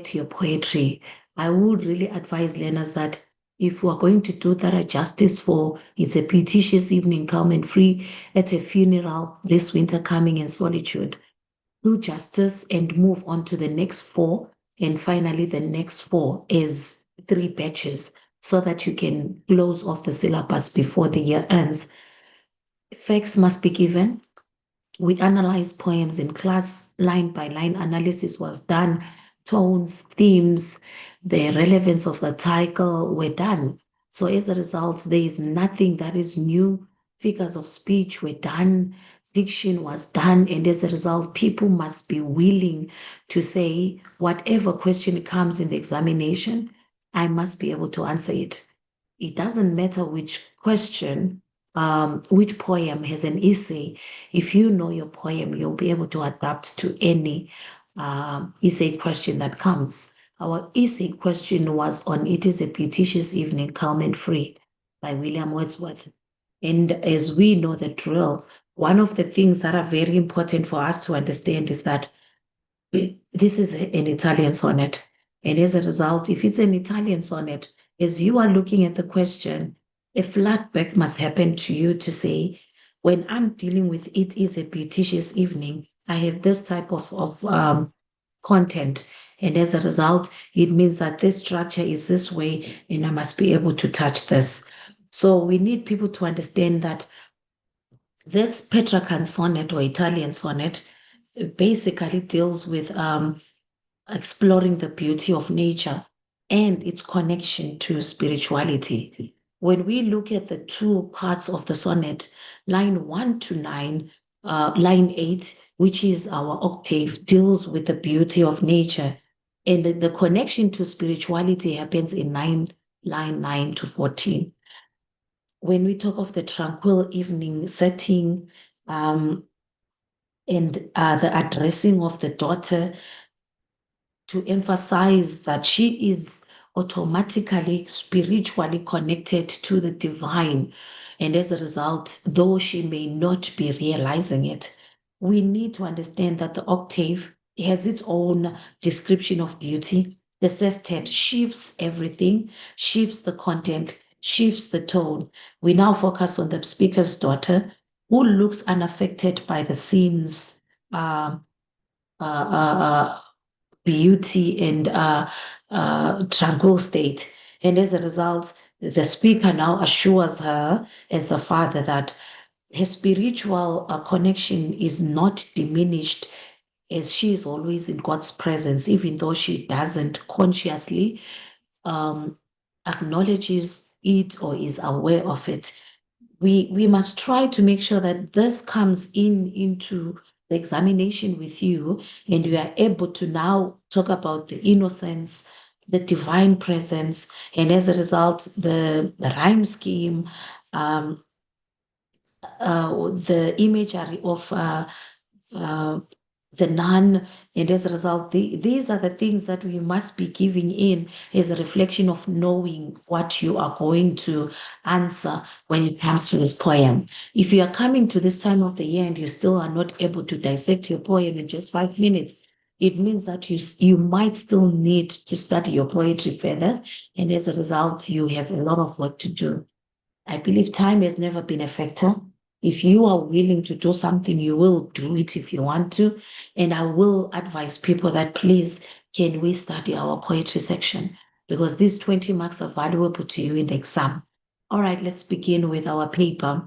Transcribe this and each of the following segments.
to your poetry, I would really advise learners that if we're going to do thorough justice for It's a Beauticious Evening, Calm and Free, At a Funeral, This Winter Coming, and Solitude, do justice and move on to the next 4. And finally, the next 4 is 3 batches so that you can close off the syllabus before the year ends. Facts must be given. We analyzed poems in class, line by line analysis was done, tones, themes, the relevance of the title were done. So as a result, there is nothing that is new. Figures of speech were done, diction was done, and as a result, people must be willing to say, whatever question comes in the examination, I must be able to answer it. It doesn't matter which question, which poem has an essay. If you know your poem, you'll be able to adapt to any essay question that comes. Our essay question was on It is a Beauticious Evening, Calm and Free by William Wordsworth. And as we know the drill, one of the things that are very important for us to understand is that this is an Italian sonnet. And as a result, if it's an Italian sonnet, as you are looking at the question, a flashback must happen to you to say, when I'm dealing with It is a Beauticious Evening, I have this type of content. And as a result, it means that this structure is this way, and I must be able to touch this. So we need people to understand that this Petrarchan sonnet or Italian sonnet basically deals with exploring the beauty of nature and its connection to spirituality. When we look at the 2 parts of the sonnet, line 1 to 9, line 8, which is our octave, deals with the beauty of nature. And the connection to spirituality happens in line 9 to 14. When we talk of the tranquil evening setting, and the addressing of the daughter, to emphasize that she is automatically spiritually connected to the divine. And as a result, though she may not be realizing it, we need to understand that the octave has its own description of beauty. The sestet shifts everything, shifts the content, shifts the tone. We now focus on the speaker's daughter, who looks unaffected by the scene's beauty and tranquil state. And as a result, the speaker now assures her as the father that her spiritual connection is not diminished, as she is always in God's presence, even though she doesn't consciously acknowledges it or is aware of it. We must try to make sure that this comes into the examination with you, and you are able to now talk about the innocence, the divine presence, and as a result, the rhyme scheme, the imagery of the nun, and as a result, these are the things that we must be giving in as a reflection of knowing what you are going to answer when it comes to this poem. If you are coming to this time of the year and you still are not able to dissect your poem in just 5 minutes, it means that you might still need to study your poetry further, and as a result, you have a lot of work to do. I believe time has never been a factor. If you are willing to do something, you will do it if you want to. And I will advise people that please, can we study our poetry section? Because these 20 marks are valuable to you in the exam. All right, let's begin with our paper.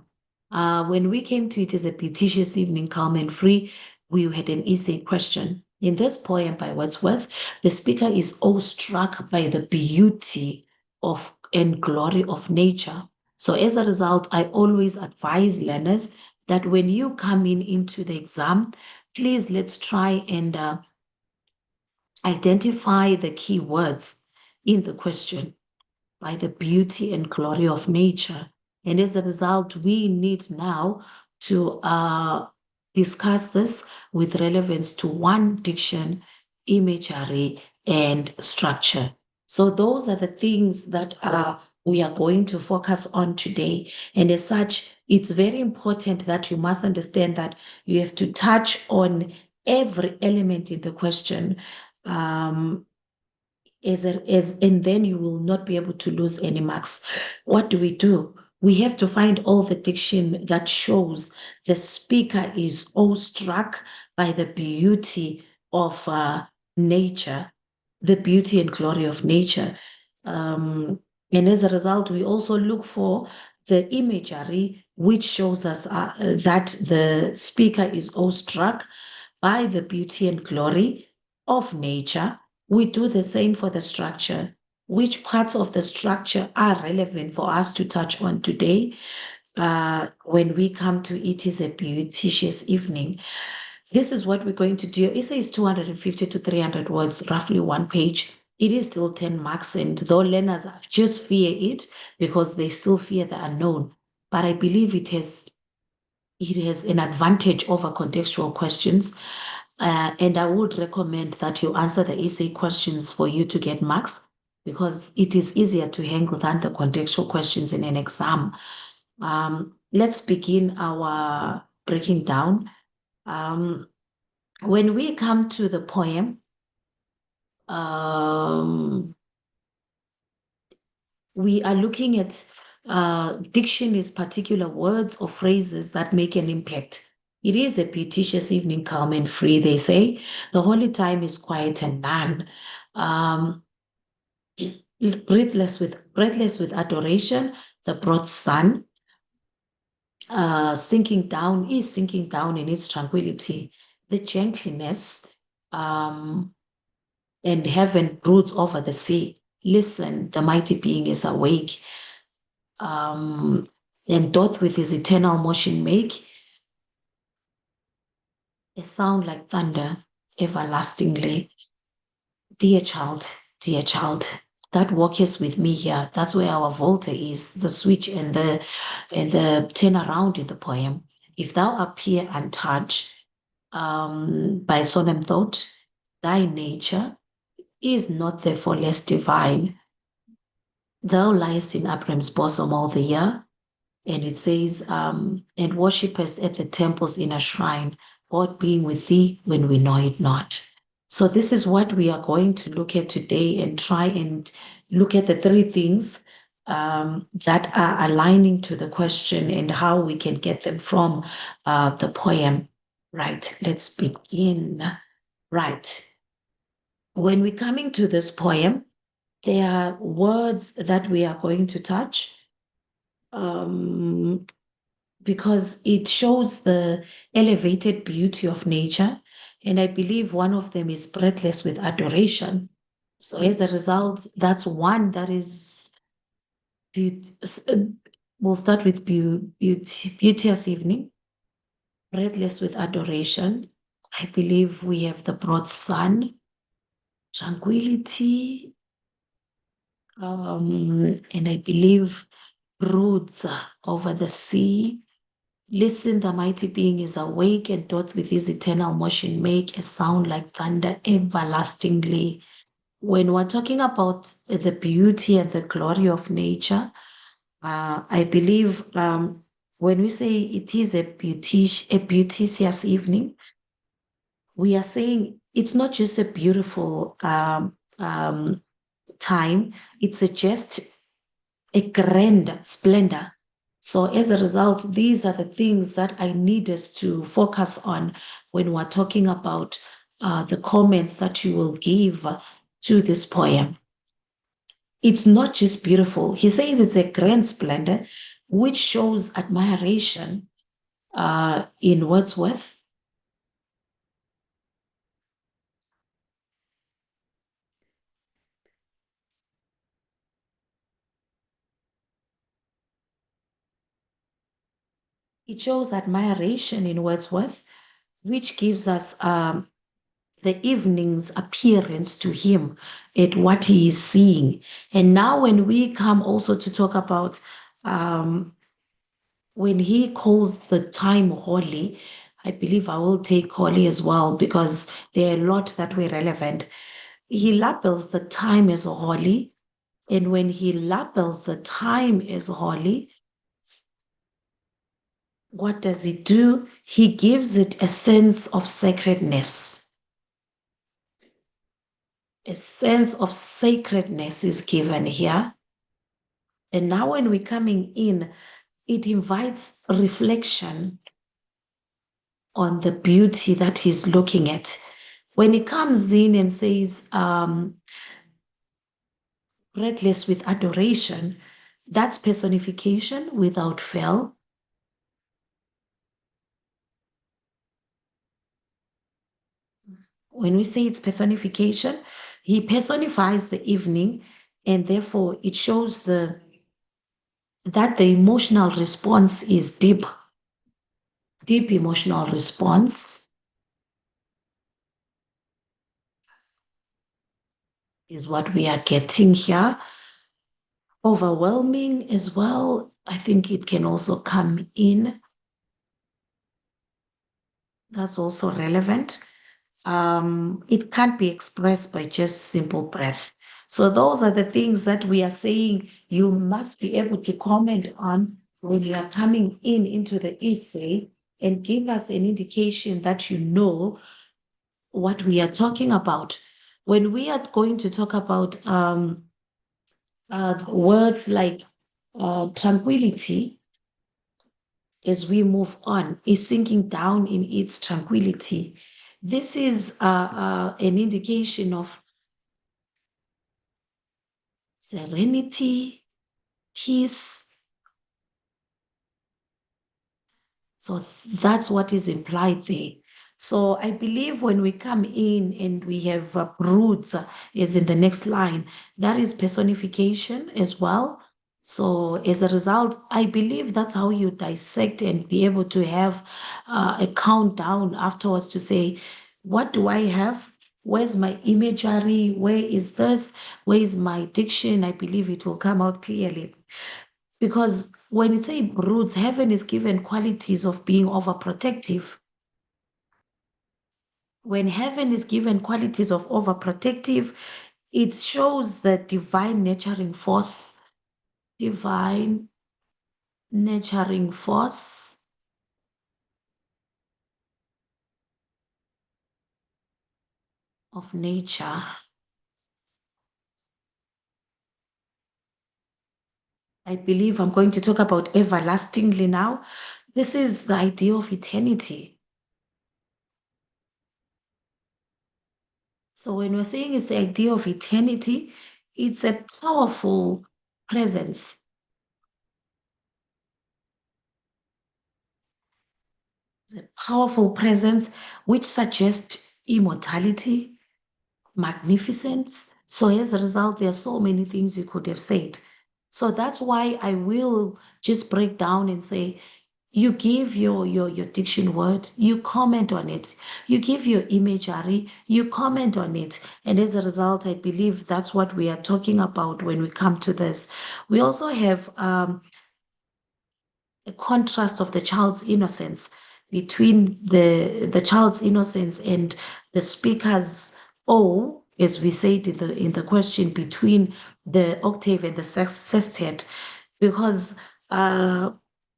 When we came to It is a Beauticious Evening, Calm and Free, we had an essay question. In this poem by Wordsworth, the speaker is awestruck by the beauty of and glory of nature. So as a result, I always advise learners that when you come into the exam, please let's try and identify the key words in the question by the beauty and glory of nature. And as a result, we need now to discuss this with relevance to 1, diction, imagery, and structure. So those are the things that we are going to focus on today. And as such, it's very important that you must understand that you have to touch on every element in the question. and then you will not be able to lose any marks. What do? We have to find all the diction that shows the speaker is awestruck by the beauty of nature, the beauty and glory of nature. And as a result, we also look for the imagery which shows us that the speaker is awestruck by the beauty and glory of nature. We do the same for the structure. Which parts of the structure are relevant for us to touch on today? When we come to It Is a Beauticious Evening, this is what we're going to do. It says 250 to 300 words, roughly one page. It is still 10 marks, and though learners just fear it because they still fear the unknown, but I believe it has an advantage over contextual questions. And I would recommend that you answer the essay questions for you to get marks, because it is easier to handle than the contextual questions in an exam. Let's begin our breaking down. When we come to the poem, we are looking at dictionaries, particular words or phrases that make an impact. It is a beauticious evening, calm and free, they say. The holy time is quiet and none. Breathless with adoration, the broad sun sinking down in its tranquility. The gentleness and heaven broods over the sea. Listen, the mighty being is awake. And doth with his eternal motion make a sound like thunder everlastingly. Dear child, that walketh with me here. That's where our Volta is, the switch and the turnaround in the poem. If thou appear untouched by solemn thought, thy nature is not therefore less divine. Thou liest in Abram's bosom all the year, and it says, and worshippest at the temple's inner shrine, God being with thee when we know it not. So this is what we are going to look at today, and try and look at the three things that are aligning to the question and how we can get them from the poem. Right, let's begin. Right. When we're coming to this poem, there are words that we are going to touch. Because it shows the elevated beauty of nature. And I believe one of them is breathless with adoration. So as a result, that's one that is, we'll start with beauteous evening, breathless with adoration. I believe we have the broad sun, tranquility, and I believe broods over the sea. Listen, the mighty being is awake, and doth with his eternal motion make a sound like thunder everlastingly. When we're talking about the beauty and the glory of nature, I believe when we say it is a beauticious evening, we are saying it's not just a beautiful time, it's just a grand splendor. So as a result, these are the things that I need us to focus on when we're talking about the comments that you will give to this poem. It's not just beautiful. He says it's a grand splendor, which shows admiration in Wordsworth. It shows admiration in Wordsworth, which gives us the evening's appearance to him at what he is seeing. And now when we come also to talk about when he calls the time holy, I believe I will take holy as well, because there are a lot that were relevant. He labels the time as holy, and when he labels the time as holy, what does he do? He gives it a sense of sacredness. A sense of sacredness is given here. And now when we're coming in, it invites reflection on the beauty that he's looking at. When he comes in and says, breathless with adoration, that's personification without fail. When we say it's personification, he personifies the evening, and therefore it shows that the emotional response is deep emotional response is what we are getting here. Overwhelming as well. I think it can also come in. That's also relevant. It can't be expressed by just simple breath. So those are the things that we are saying you must be able to comment on when you are coming into the essay and give us an indication that you know what we are talking about. When we are going to talk about words like tranquility, as we move on, is sinking down in its tranquility. This is an indication of serenity, peace. So that's what is implied there. So I believe when we come in and we have roots, as in the next line, that is personification as well. So as a result, I believe that's how you dissect and be able to have a countdown afterwards to say, what do I have? Where's my imagery? Where is this? Where is my diction? I believe it will come out clearly. Because when you say roots, heaven is given qualities of being overprotective. When heaven is given qualities of overprotective, it shows the divine nurturing force of nature. I believe I'm going to talk about everlastingly now. This is the idea of eternity. So when we're saying it's the idea of eternity, it's a powerful presence. The powerful presence which suggests immortality, magnificence. So as a result, there are so many things you could have said. So that's why I will just break down and say, you give your diction word, you comment on it, you give your imagery, you comment on it. And as a result, I believe that's what we are talking about when we come to this. We also have a contrast of the child's innocence between the child's innocence and the speaker's O, as we said in the question, between the octave and the sestet, because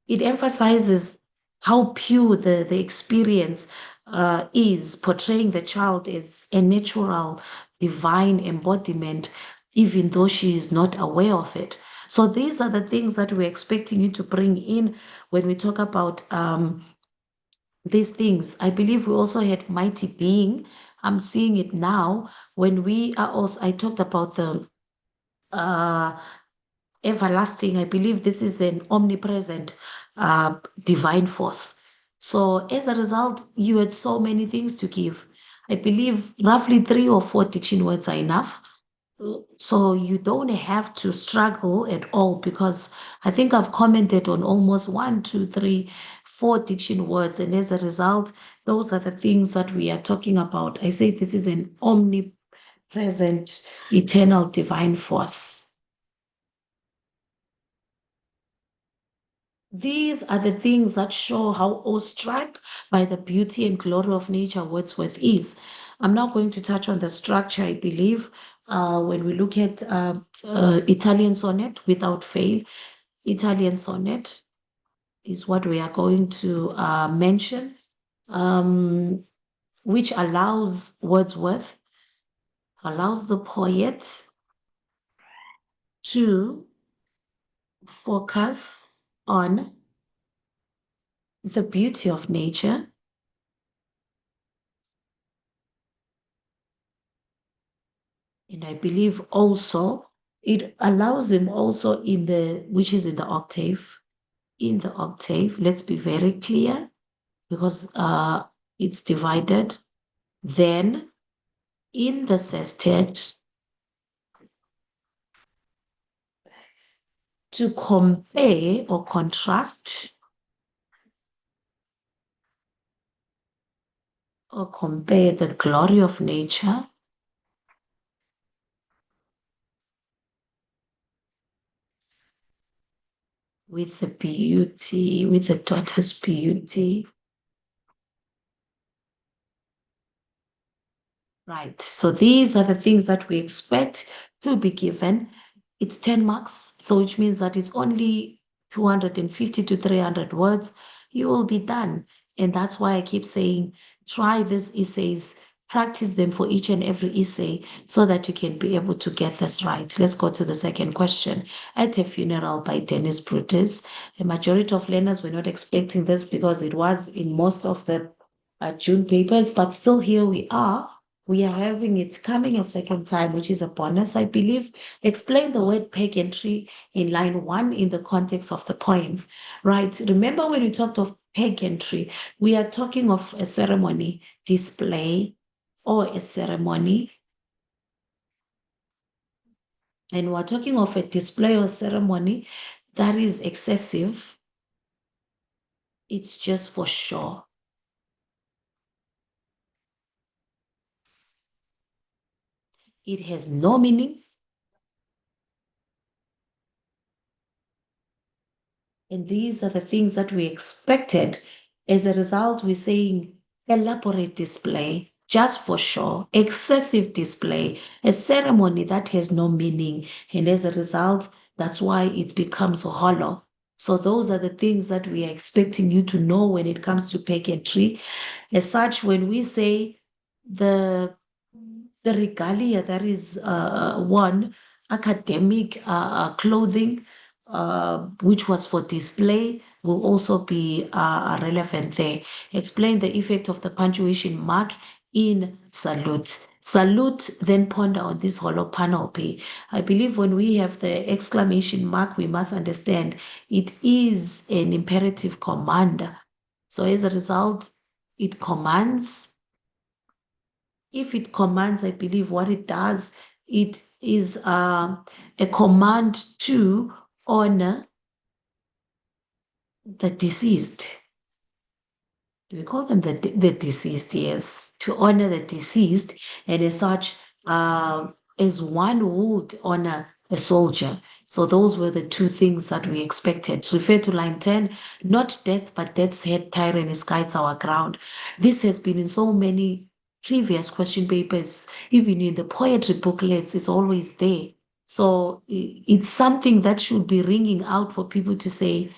it emphasizes how pure the experience is, portraying the child as a natural divine embodiment, even though she is not aware of it. So these are the things that we're expecting you to bring in when we talk about these things. I believe we also had mighty being. I'm seeing it now when we are also, I talked about the uh, everlasting. I believe this is an omnipresent divine force. So as a result, you had so many things to give. I believe roughly 3 or 4 diction words are enough. So you don't have to struggle at all, because I think I've commented on almost 1, 2, 3, 4 diction words. And as a result, those are the things that we are talking about. I say this is an omnipresent, eternal divine force. These are the things that show how awestruck by the beauty and glory of nature Wordsworth is. I'm not going to touch on the structure, I believe, when we look at Italian sonnet without fail. Italian sonnet is what we are going to mention, which allows Wordsworth allows the poet to focus on the beauty of nature and I believe also it allows him also which is in the octave. In the octave, let's be very clear because it's divided. Then in the sestet, to compare or contrast or compare the glory of nature with the beauty, with the daughter's beauty. Right. So these are the things that we expect to be given. It's 10 marks, so which means that it's only 250 to 300 words. You will be done. And that's why I keep saying, try these essays, practice them for each and every essay so that you can be able to get this right. Let's go to the second question. At a Funeral by Dennis Brutus. A majority of learners were not expecting this because it was in most of the June papers, but still here we are. We are having it coming a second time, which is a bonus, I believe. Explain the word pageantry in line 1 in the context of the poem, right? Remember when we talked of pageantry, we are talking of a ceremony, display, or a ceremony. And we're talking of a display or ceremony that is excessive. It's just for show. It has no meaning. And these are the things that we expected. As a result, we're saying elaborate display, just for show, excessive display, a ceremony that has no meaning. And as a result, that's why it becomes hollow. So those are the things that we are expecting you to know when it comes to pageantry. As such, when we say the regalia that is one academic clothing, which was for display, will also be relevant there. Explain the effect of the punctuation mark in salute. Salute, then ponder on this hollow panoply. I believe when we have the exclamation mark, we must understand it is an imperative command. So as a result, it commands. If it commands, I believe what it does, it is a command to honor the deceased. Do we call them the deceased? Yes, to honor the deceased, and as such, as one would honor a soldier. So those were the two things that we expected. Refer to line 10, not death, but death's head tyranny guides our ground. This has been in so many previous question papers, even in the poetry booklets, it's always there. So it's something that should be ringing out for people to say,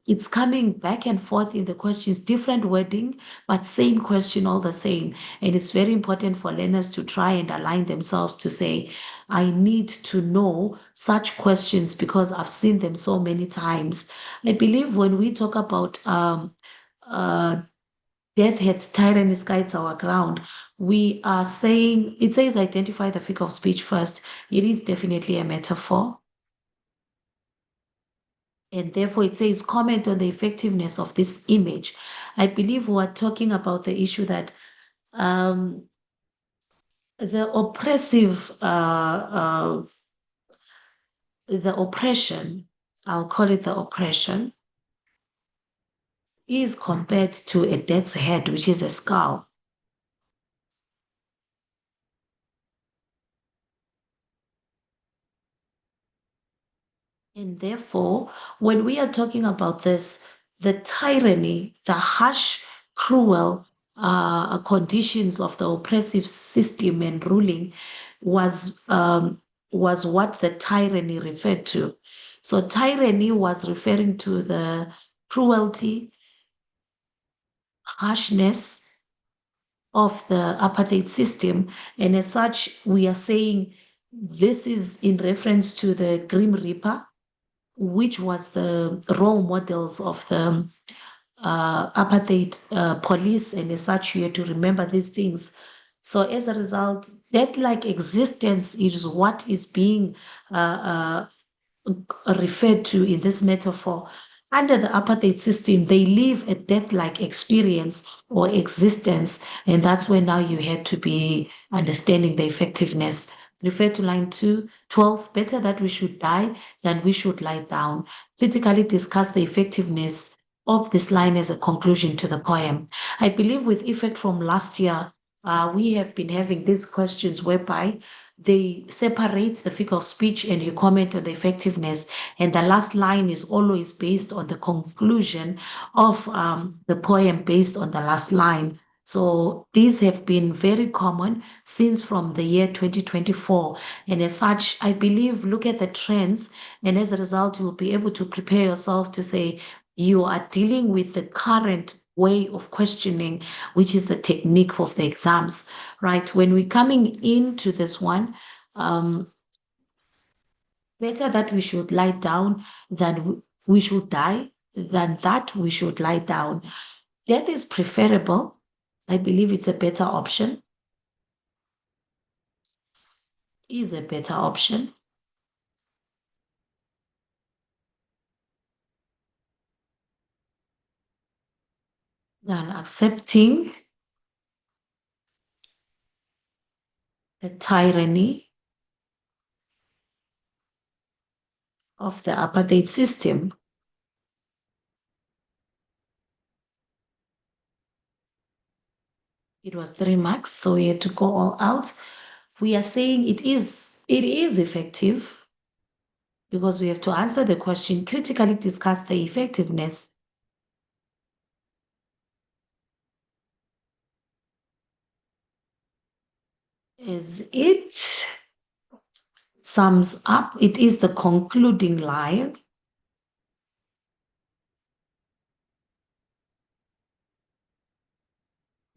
it's coming back and forth in the questions, different wording, but same question all the same. And it's very important for learners to try and align themselves to say, I need to know such questions because I've seen them so many times. I believe when we talk about death heads tyranny guides our ground, we are saying, it says identify the figure of speech first. It is definitely a metaphor. And therefore it says comment on the effectiveness of this image. I believe we're talking about the issue that the oppressive, the oppression, I'll call it the oppression, is compared to a death's head, which is a skull. And therefore, when we are talking about this, the tyranny, the harsh, cruel conditions of the oppressive system and ruling was what the tyranny referred to. So tyranny was referring to the cruelty, harshness of the apartheid system. And as such, we are saying this is in reference to the Grim Reaper, which was the role models of the apartheid police, and as such, you have to remember these things. So as a result, death-like existence is what is being referred to in this metaphor. Under the apartheid system, they live a death-like experience or existence, and that's where now you had to be understanding the effectiveness. Refer to line 2:12, better that we should die than we should lie down. Critically discuss the effectiveness of this line as a conclusion to the poem. I believe with effect from last year, we have been having these questions whereby they separate the figure of speech and you comment on the effectiveness. And the last line is always based on the conclusion of the poem based on the last line. So these have been very common since from the year 2024. And as such, I believe, look at the trends, and as a result, you'll be able to prepare yourself to say you are dealing with the current way of questioning, which is the technique of the exams, right? When we're coming into this one, better that we should lie down than we should die, than that we should lie down. Death is preferable. I believe it's a better option. Is a better option than accepting the tyranny of the apartheid system. It was 3 marks, so we had to go all out. We are saying it is effective because we have to answer the question, critically discuss the effectiveness. As it sums up, it is the concluding line.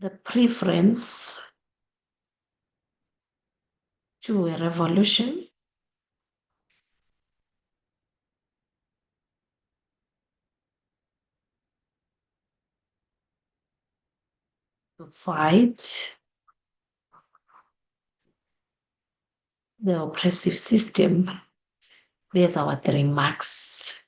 The preference to a revolution to fight the oppressive system. There's our 3 marks.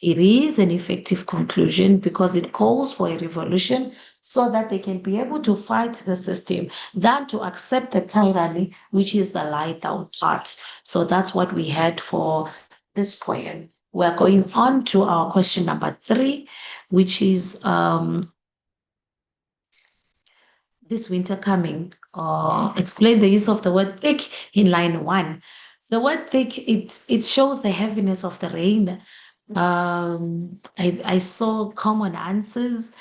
It is an effective conclusion because it calls for a revolution so that they can be able to fight the system than to accept the tyranny, which is the lie down part. So that's what we had for this poem. We're going on to our question number 3, which is this winter coming, or explain the use of the word thick in line 1. The word thick, it shows the heaviness of the rain. I saw common answers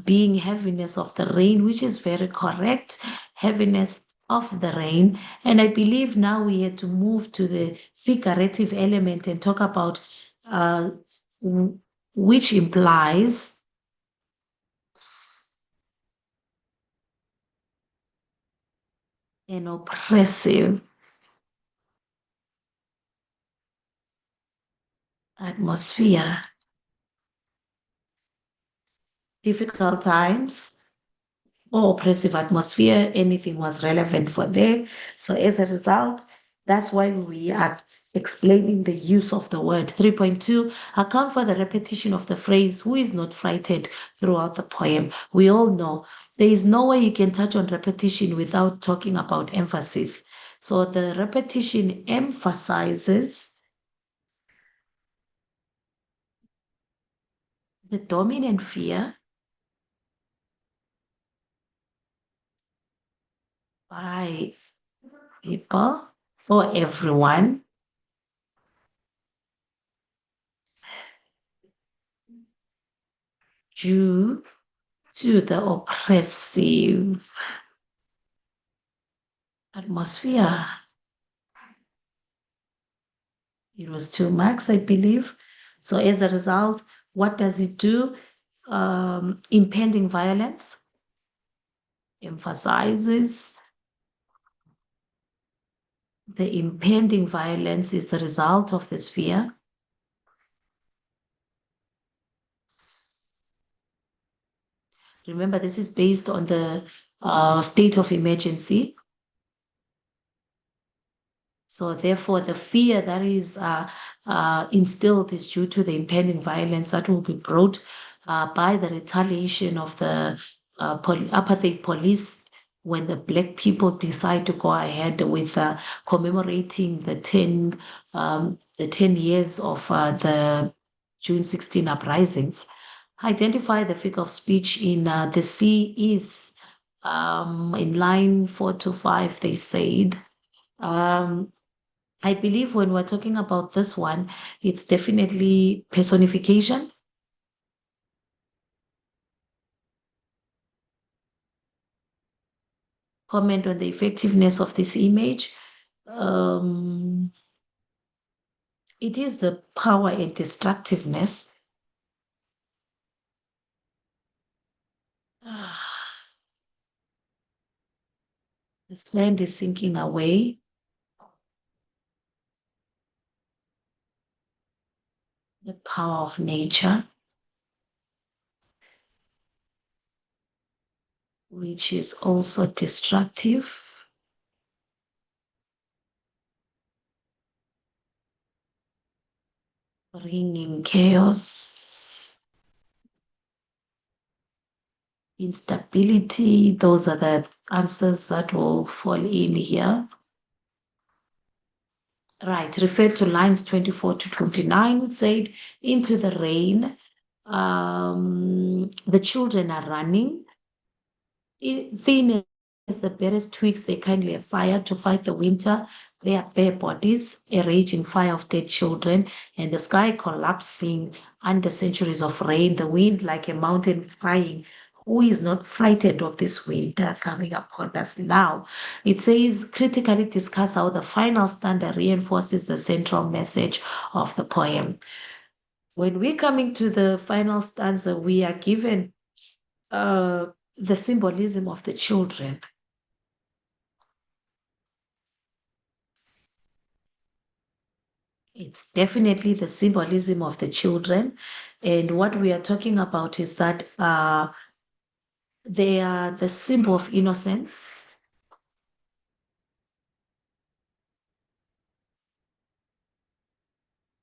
being heaviness of the rain, which is very correct, heaviness of the rain. And I believe now we had to move to the figurative element and talk about which implies an oppressive atmosphere, difficult times, or oppressive atmosphere, anything was relevant for there. So as a result, that's why we are explaining the use of the word. 3.2, account for the repetition of the phrase, who is not frightened, throughout the poem. We all know there is no way you can touch on repetition without talking about emphasis. So the repetition emphasizes the dominant fear by people or everyone due to the oppressive atmosphere. It was 2 marks, I believe. So as a result, what does it do? Impending violence, emphasizes the impending violence is the result of this fear. Remember, this is based on the state of emergency. So therefore, the fear that is instilled is due to the impending violence that will be brought by the retaliation of the apartheid police when the Black people decide to go ahead with commemorating the 10 years of the June 16 uprisings. Identify the figure of speech in the C is in line 4 to 5, they said. I believe when we're talking about this one, it's definitely personification. Comment on the effectiveness of this image. It is the power and destructiveness. The sand is sinking away. The power of nature, which is also destructive. Bringing chaos, instability. Those are the answers that will fall in here. Right, refer to lines 24 to 29. It said, into the rain, the children are running. Thin as the barest twigs, they kindly have fire to fight the winter. Their bare bodies, a raging fire of dead children, and the sky collapsing under centuries of rain, the wind like a mountain crying. Who is not frightened of this winter coming upon us now? It says, critically discuss how the final stanza reinforces the central message of the poem. When we're coming to the final stanza, we are given the symbolism of the children. It's definitely the symbolism of the children. And what we are talking about is that they are the symbol of innocence.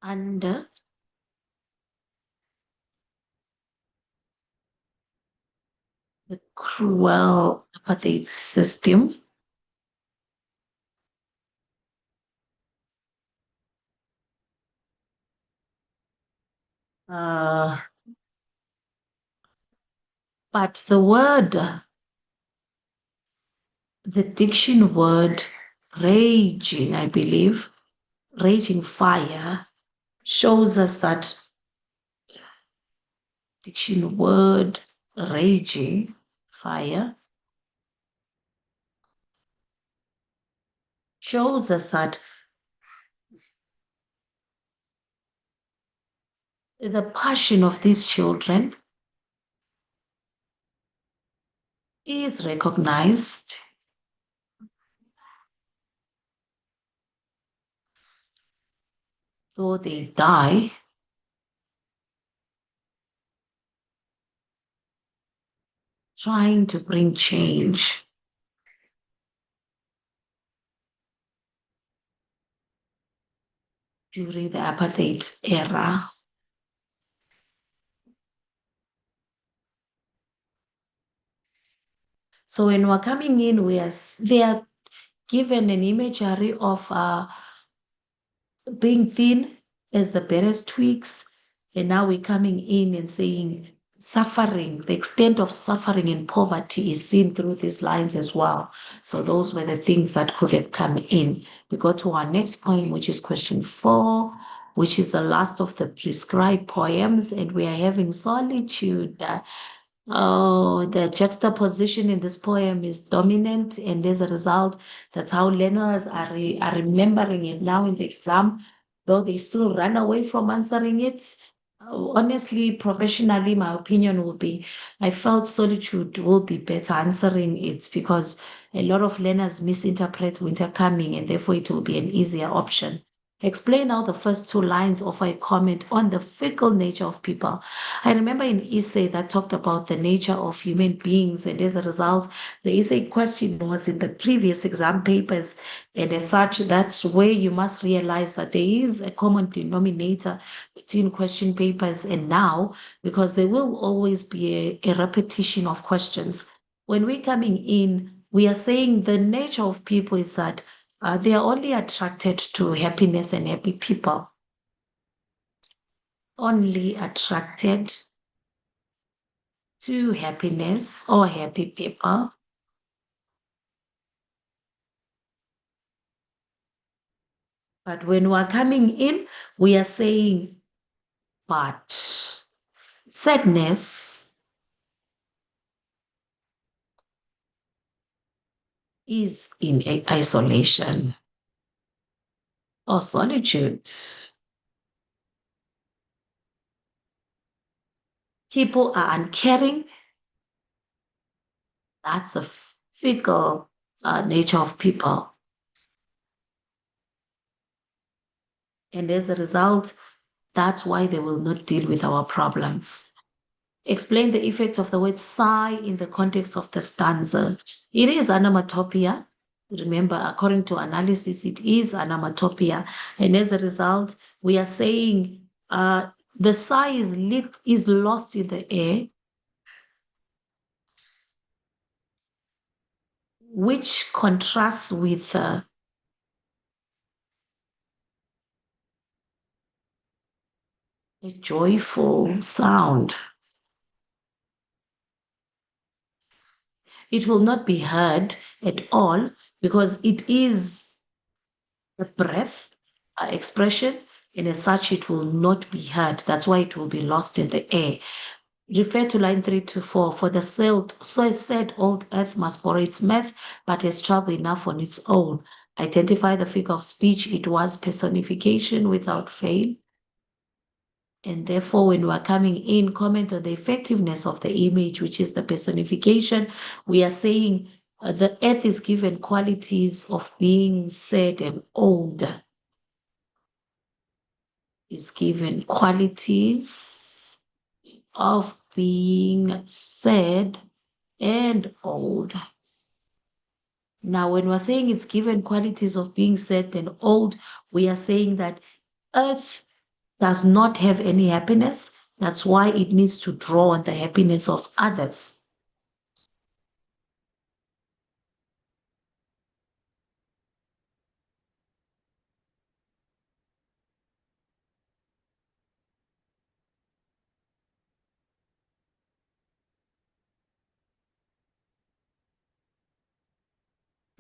Under the cruel apartheid system. But the word, the diction word raging, I believe, raging fire, shows us that diction word raging fire shows us that the passion of these children is recognized, though they die, trying to bring change. During the apartheid era. So when we're coming in, they are given an imagery of being thin as the barest twigs. And now we're coming in and saying suffering, the extent of suffering and poverty is seen through these lines as well. So those were the things that could have come in. We go to our next poem, which is question 4, which is the last of the prescribed poems. And we are having Solitude. Oh, the juxtaposition in this poem is dominant, and as a result, that's how learners are remembering it now in the exam, though they still run away from answering it. honestly, professionally, my opinion will be, I felt Solitude will be better answering it because a lot of learners misinterpret winter coming and therefore it will be an easier option. Explain how the first two lines offer a comment on the fickle nature of people. I remember an essay that talked about the nature of human beings, and as a result, the essay question was in the previous exam papers. And as such, that's where you must realize that there is a common denominator between question papers and now, because there will always be a repetition of questions. When we're coming in, we are saying the nature of people is that they are only attracted to happiness and happy people. Only attracted to happiness or happy people. But when we're coming in, we are saying, but sadness is in isolation or solitude. People are uncaring. That's the fickle nature of people. And as a result, that's why they will not deal with our problems. Explain the effect of the word sigh in the context of the stanza. It is onomatopoeia. Remember, according to analysis, it is onomatopoeia. And as a result, we are saying the sigh is lost in the air, which contrasts with a joyful sound. It will not be heard at all because it is a breath expression, and as such, it will not be heard. That's why it will be lost in the air. Refer to line 3 to 4. For the said old earth must borrow its mirth, but has trouble enough on its own. Identify the figure of speech. It was personification without fail. And therefore, when we're coming in, comment on the effectiveness of the image, which is the personification. We are saying the earth is given qualities of being sad and old. Is given qualities of being sad and old. Now, when we're saying it's given qualities of being sad and old, we are saying that earth does not have any happiness. That's why it needs to draw on the happiness of others.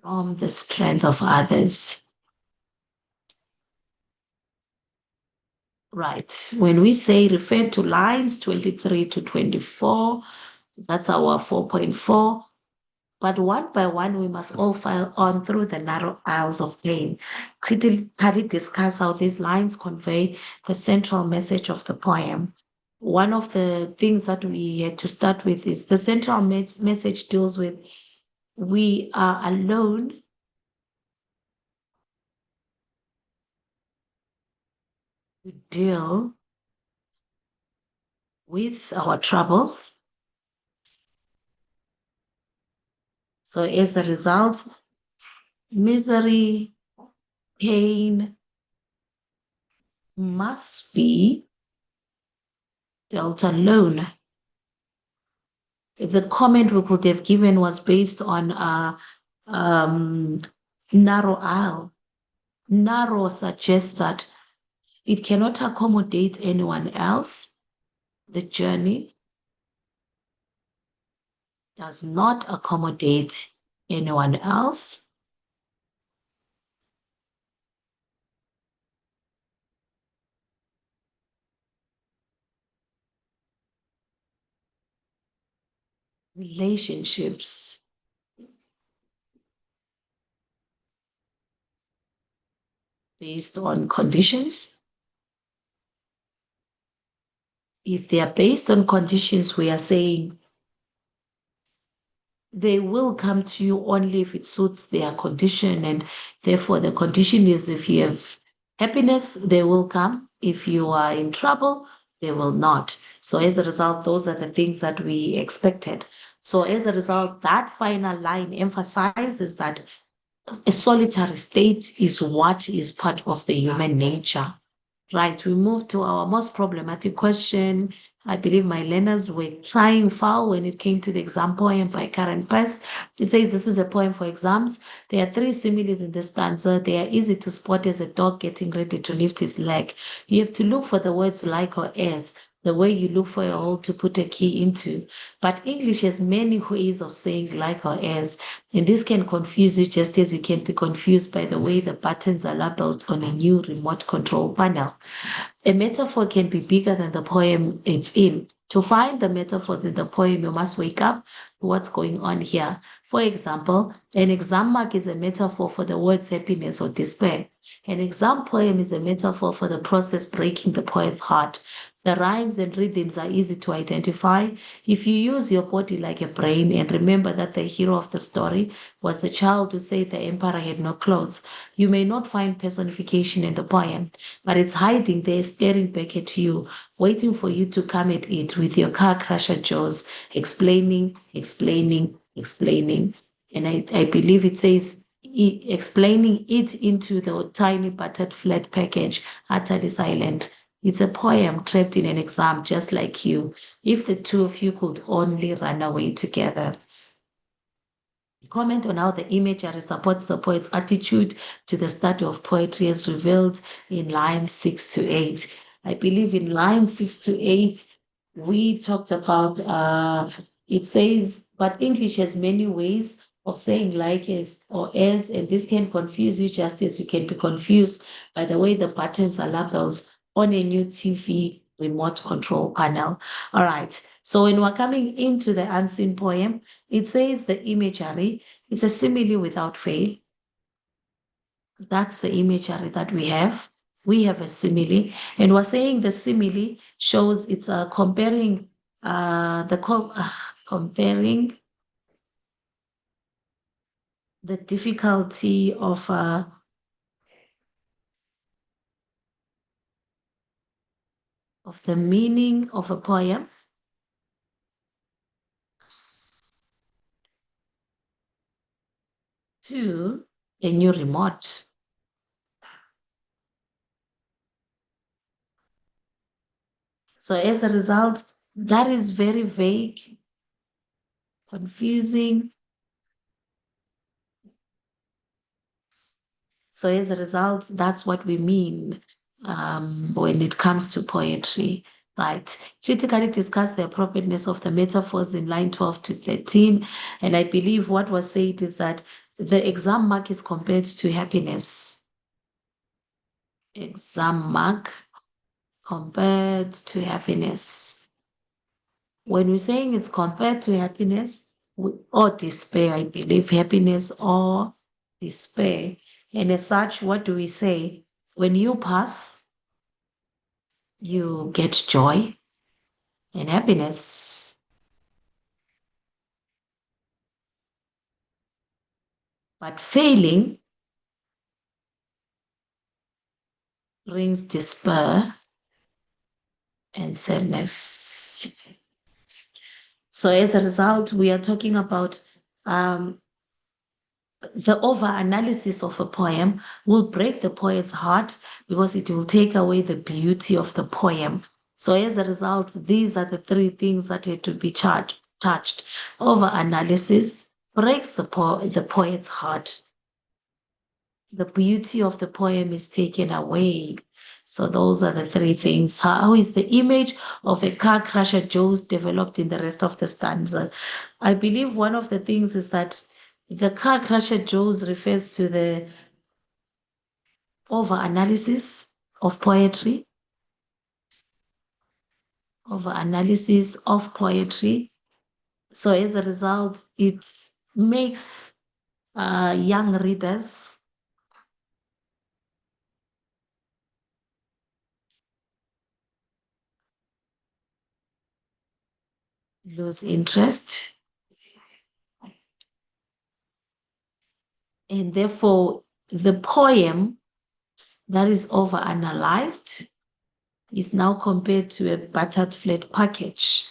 From the strength of others. Right. When we say refer to lines 23 to 24, that's our 4.4. But one by one, we must all file on through the narrow aisles of pain. Critically discuss how these lines convey the central message of the poem. One of the things that we had to start with is the central message deals with we are alone to deal with our troubles. So as a result, misery, pain must be dealt alone. The comment we could have given was based on um, narrow aisle. Narrow suggests that it cannot accommodate anyone else. The journey does not accommodate anyone else. Relationships based on conditions if they are based on conditions, we are saying they will come to you only if it suits their condition. And therefore, the condition is if you have happiness, they will come. If you are in trouble, they will not. So as a result, those are the things that we expected. So as a result, that final line emphasizes that a solitary state is what is part of the human nature. Right, we move to our most problematic question. I believe my learners were crying foul when it came to the exam poem by Karen Pess. It says this is a poem for exams. There are three similes in this stanza. They are easy to spot as a dog getting ready to lift his leg. You have to look for the words like or as, the way you look for a hole to put a key into. But English has many ways of saying like or as, and this can confuse you just as you can be confused by the way the buttons are labeled on a new remote control panel. A metaphor can be bigger than the poem it's in. To find the metaphors in the poem, you must wake up to what's going on here. For example, an exam mark is a metaphor for the words happiness or despair. An exam poem is a metaphor for the process breaking the poet's heart. The rhymes and rhythms are easy to identify if you use your body like a brain and remember that the hero of the story was the child who said the emperor had no clothes. You may not find personification in the poem, but it's hiding there, staring back at you, waiting for you to come at it with your car crusher jaws, explaining, explaining, explaining. And I believe it says explaining it into the tiny buttered flat package, utterly silent. It's a poem trapped in an exam, just like you. If the two of you could only run away together. Comment on how the imagery supports the poet's attitude to the study of poetry as revealed in line 6 to 8. I believe in line 6 to 8, we talked about, it says, but English has many ways of saying like as or as, and this can confuse you just as you can be confused by the way the buttons are labeled on a new TV remote control panel. All right. So when we're coming into the unseen poem, it says the imagery is a simile without fail. That's the imagery that we have. We have a simile, and we're saying the simile shows it's comparing comparing the difficulty of the meaning of a poem to a new remote. So as a result, that is very vague, confusing. So as a result, that's what we mean when it comes to poetry, right? Critically discuss the appropriateness of the metaphors in line 12 to 13. And I believe what was said is that the exam mark is compared to happiness. Exam mark compared to happiness. When we're saying it's compared to happiness or despair, I believe happiness or despair. And as such, what do we say? When you pass, you get joy and happiness. But failing brings despair and sadness. So as a result, we are talking about the over-analysis of a poem will break the poet's heart because it will take away the beauty of the poem. So as a result, these are the three things that had to be touched. Over-analysis breaks the poet's heart. The beauty of the poem is taken away. So those are the three things. How is the image of a car crusher Joe's developed in the rest of the stanza? I believe one of the things is that the car crusher Joe's refers to the over-analysis of poetry, over-analysis of poetry. So as a result, it makes young readers lose interest, and therefore the poem that is overanalyzed is now compared to a battered flat package.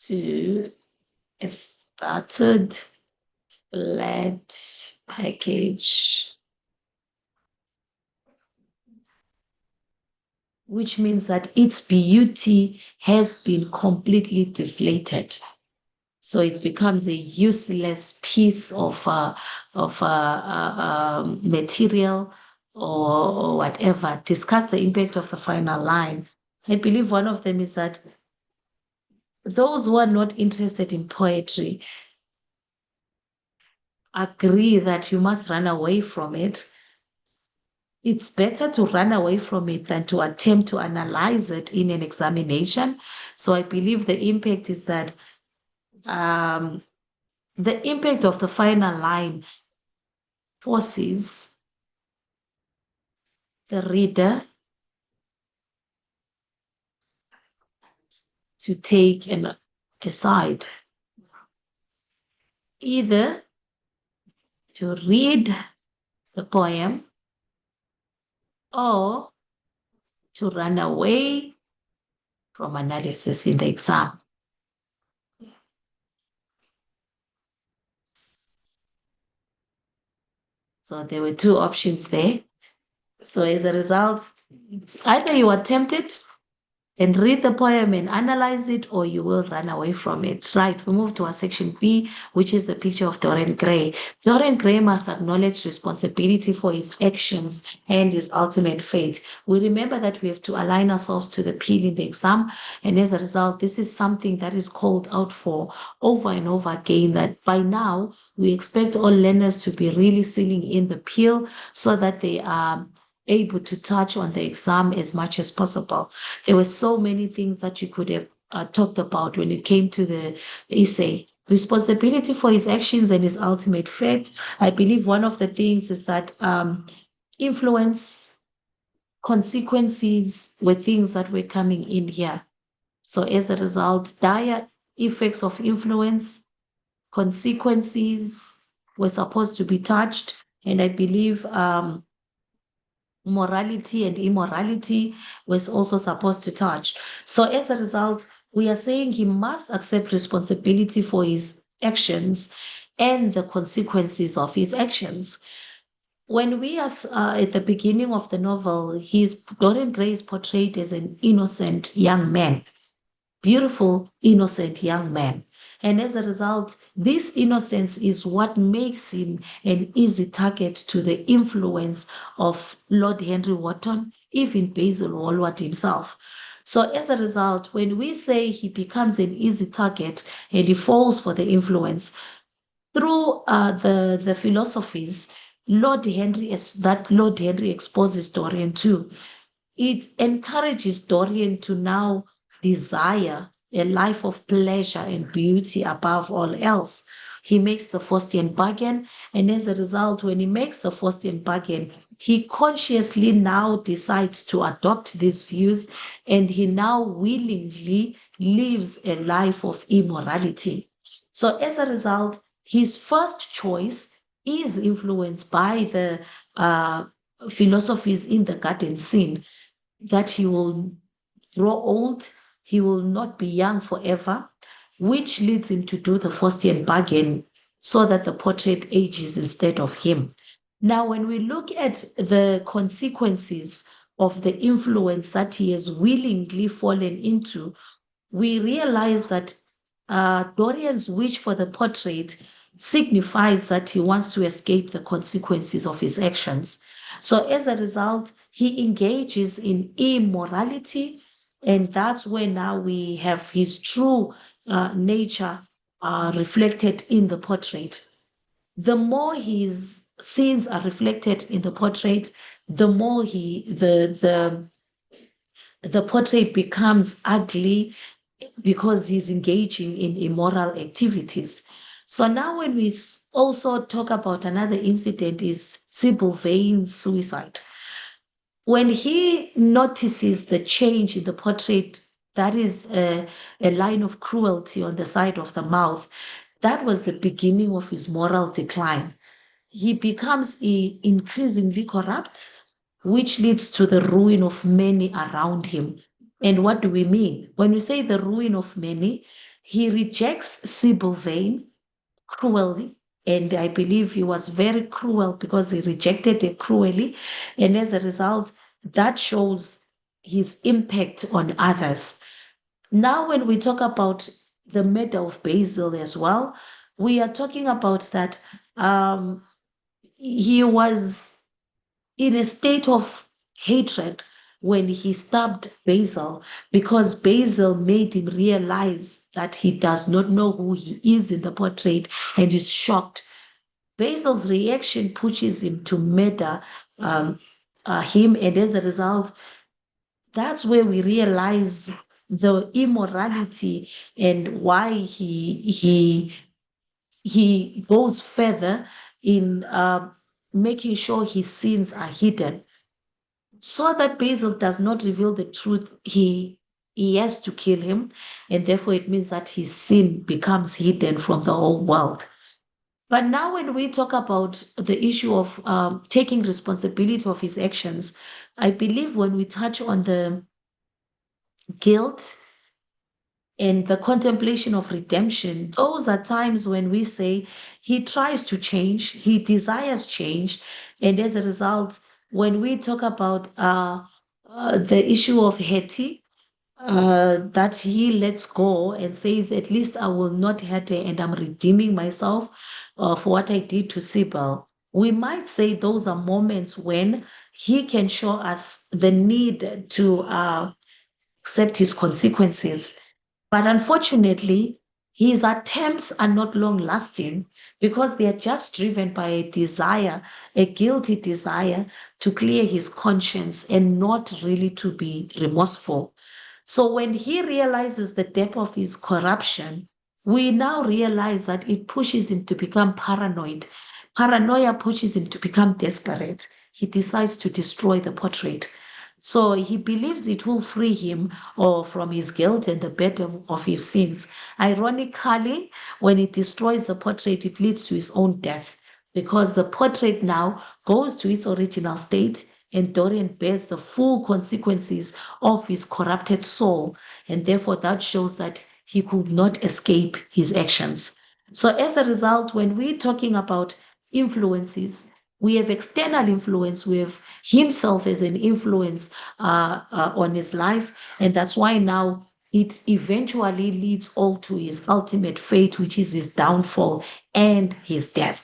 To a battered flat package, which means that its beauty has been completely deflated. So it becomes a useless piece of material or whatever. Discuss the impact of the final line. I believe one of them is that those who are not interested in poetry agree that you must run away from it. It's better to run away from it than to attempt to analyze it in an examination. So I believe the impact is that the impact of the final line forces the reader to take a side, either to read the poem or to run away from analysis in the exam. So there were two options there. So as a result, it's either you attempt it and read the poem and analyze it, or you will run away from it. Right, we move to our section B, which is the picture of Dorian Gray. Dorian Gray must acknowledge responsibility for his actions and his ultimate fate. We remember that we have to align ourselves to the P in the exam, and as a result, this is something that is called out for over and over again, that by now, we expect all learners to be really sealing in the peel so that they are able to touch on the exam as much as possible. There were so many things that you could have talked about when it came to the essay. Responsibility for his actions and his ultimate fate. I believe one of the things is that influence, consequences were things that were coming in here. So as a result, dire effects of influence, consequences were supposed to be touched. And I believe morality and immorality was also supposed to touch. So as a result, we are saying he must accept responsibility for his actions and the consequences of his actions. When we are at the beginning of the novel, Dorian Gray is portrayed as an innocent young man, beautiful, innocent young man. And as a result, this innocence is what makes him an easy target to the influence of Lord Henry Wotton, even Basil Hallward himself. So as a result, when we say he becomes an easy target and he falls for the influence, through the philosophies, Lord Henry exposes Dorian to, it encourages Dorian to now desire a life of pleasure and beauty above all else. He makes the Faustian bargain, and as a result, when he makes the Faustian bargain, he consciously now decides to adopt these views, and he now willingly lives a life of immorality. So as a result, his first choice is influenced by the philosophies in the garden scene, that he will grow old, he will not be young forever, which leads him to do the Faustian bargain so that the portrait ages instead of him. Now, when we look at the consequences of the influence that he has willingly fallen into, we realize that Dorian's wish for the portrait signifies that he wants to escape the consequences of his actions. So as a result, he engages in immorality, and that's where now we have his true nature reflected in the portrait. The more his sins are reflected in the portrait, the more the portrait becomes ugly because he's engaging in immoral activities. So now when we also talk about another incident is Sybil Vane's suicide. When he notices the change in the portrait, that is a line of cruelty on the side of the mouth, that was the beginning of his moral decline. He becomes increasingly corrupt, which leads to the ruin of many around him. And what do we mean? When we say the ruin of many, he rejects Sybil Vane cruelly. And I believe he was very cruel because he rejected it cruelly. And as a result, that shows his impact on others. Now, when we talk about the murder of Basil as well, we are talking about that he was in a state of hatred when he stabbed Basil because Basil made him realize that he does not know who he is in the portrait and is shocked. Basil's reaction pushes him to murder him, and as a result, that's where we realize the immorality and why he goes further in making sure his sins are hidden. So that Basil does not reveal the truth, he has to kill him, and therefore it means that his sin becomes hidden from the whole world. But now, when we talk about the issue of taking responsibility of his actions, I believe when we touch on the guilt and the contemplation of redemption, those are times when we say he tries to change, he desires change, and as a result, when we talk about the issue of Hetty, that he lets go and says, at least I will not hurt her and I'm redeeming myself for what I did to Sybil. We might say those are moments when he can show us the need to accept his consequences. But unfortunately, his attempts are not long lasting because they are just driven by a desire, a guilty desire to clear his conscience and not really to be remorseful. So when he realizes the depth of his corruption, we now realize that it pushes him to become paranoid. Paranoia pushes him to become desperate. He decides to destroy the portrait. So he believes it will free him or from his guilt and the burden of his sins. Ironically, when he destroys the portrait, it leads to his own death because the portrait now goes to its original state and Dorian bears the full consequences of his corrupted soul. And therefore, that shows that he could not escape his actions. So, as a result, when we're talking about influences, we have external influence, we have himself as an influence on his life. And that's why now it eventually leads all to his ultimate fate, which is his downfall and his death.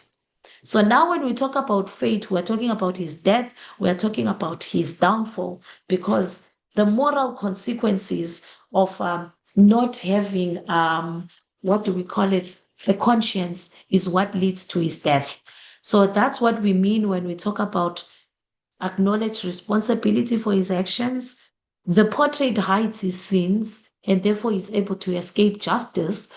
So now when we talk about fate, we're talking about his death, we're talking about his downfall, because the moral consequences of not having, what do we call it, the conscience is what leads to his death. So that's what we mean when we talk about acknowledge responsibility for his actions. The portrait hides his sins and therefore is able to escape justice.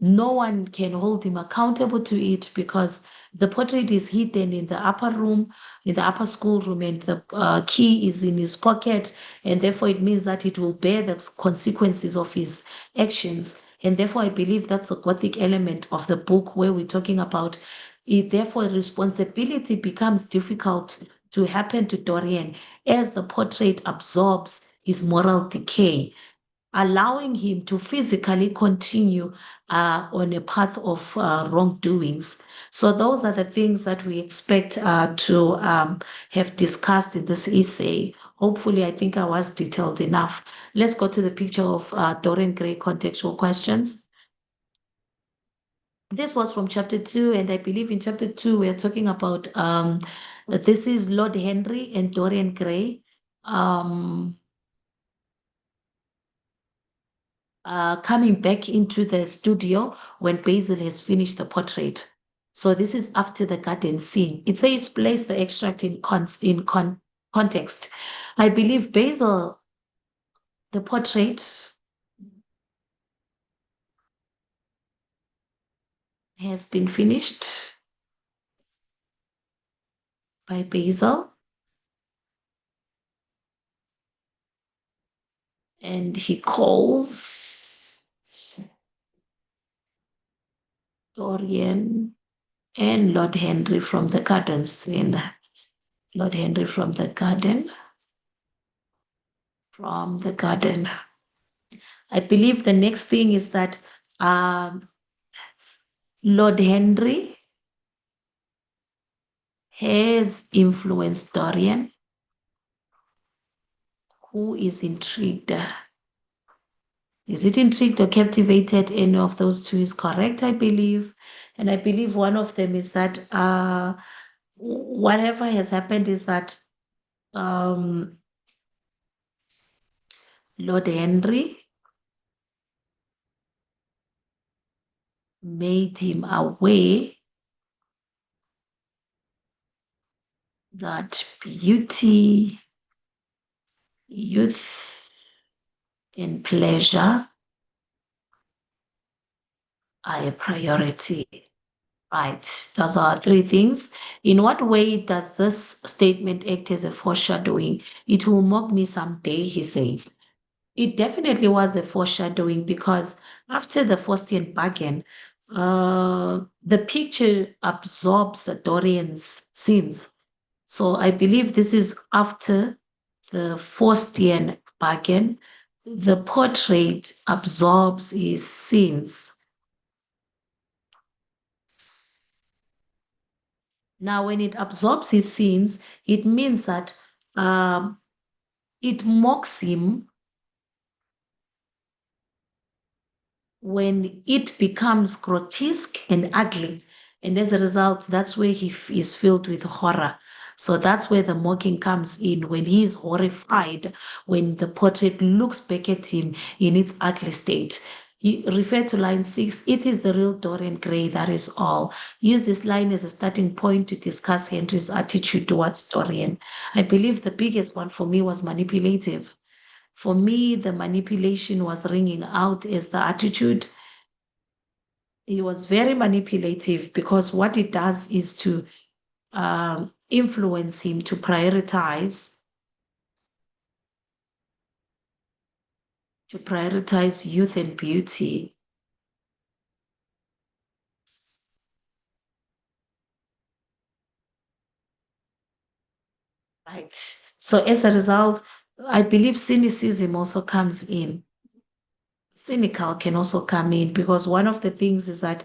No one can hold him accountable to it because the portrait is hidden in the upper room, in the upper schoolroom, and the key is in his pocket. And therefore, it means that it will bear the consequences of his actions. And therefore, I believe that's a Gothic element of the book where we're talking about it. Therefore, responsibility becomes difficult to happen to Dorian as the portrait absorbs his moral decay, allowing him to physically continue on a path of wrongdoings. So those are the things that we expect to have discussed in this essay. Hopefully, I think I was detailed enough. Let's go to the picture of Dorian Gray contextual questions. This was from chapter 2, and I believe in chapter 2, we're talking about this is Lord Henry and Dorian Gray. Coming back into the studio when Basil has finished the portrait. So this is after the garden scene. It says place the extract in context. I believe Basil, the portrait, has been finished by Basil. And he calls Dorian and Lord Henry from the gardens in Lord Henry from the garden. I believe the next thing is that Lord Henry has influenced Dorian, who is intrigued. Is it intrigued or captivated? Any of those two is correct, I believe. And I believe one of them is that whatever has happened is that Lord Henry made him aware that beauty, youth, and pleasure are a priority. Right, those are three things. In what way does this statement act as a foreshadowing? It will mock me someday, he says. It definitely was a foreshadowing because after the Faustian bargain, the picture absorbs the Dorian's sins. So I believe this is after the Faustian bargain. The portrait absorbs his sins. Now, when it absorbs his sins, it means that it mocks him when it becomes grotesque and ugly. And as a result, that's where he is filled with horror. So that's where the mocking comes in, when he is horrified, when the portrait looks back at him in its ugly state. He referred to line 6, it is the real Dorian Gray, that is all. Use this line as a starting point to discuss Henry's attitude towards Dorian. I believe the biggest one for me was manipulative. For me, the manipulation was ringing out as the attitude. He was very manipulative because what it does is to influence him to prioritize youth and beauty. Right. So as a result, I believe cynicism also comes in. Cynical can also come in because one of the things is that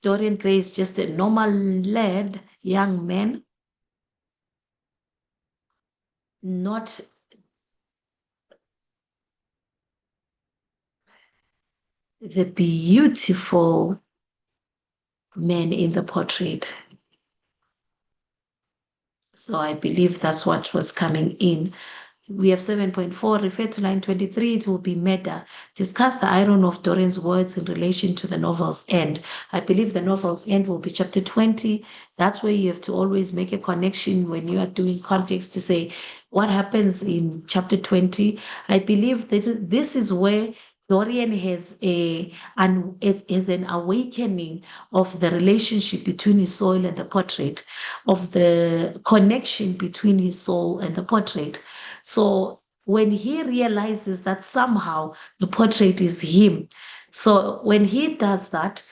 Dorian Gray is just a normal lad, young man, not the beautiful man in the portrait. So I believe that's what was coming in. We have 7.4, refer to line 23, it will be meta. Discuss the iron of Dorian's words in relation to the novel's end. I believe the novel's end will be chapter 20. That's where you have to always make a connection when you are doing context to say what happens in chapter 20. I believe that this is where Dorian has an awakening of the relationship between his soul and the portrait, of the connection between his soul and the portrait. So when he realizes that somehow the portrait is him, so when he does that,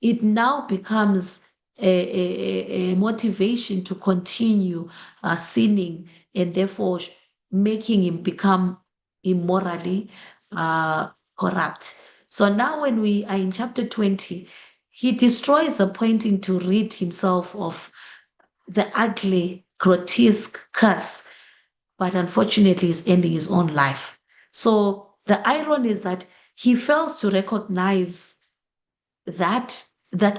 it now becomes a motivation to continue sinning and therefore making him become immorally corrupt. So now when we are in chapter 20, he destroys the pointing to rid himself of the ugly, grotesque curse, but unfortunately is ending his own life. So the irony is that he fails to recognize that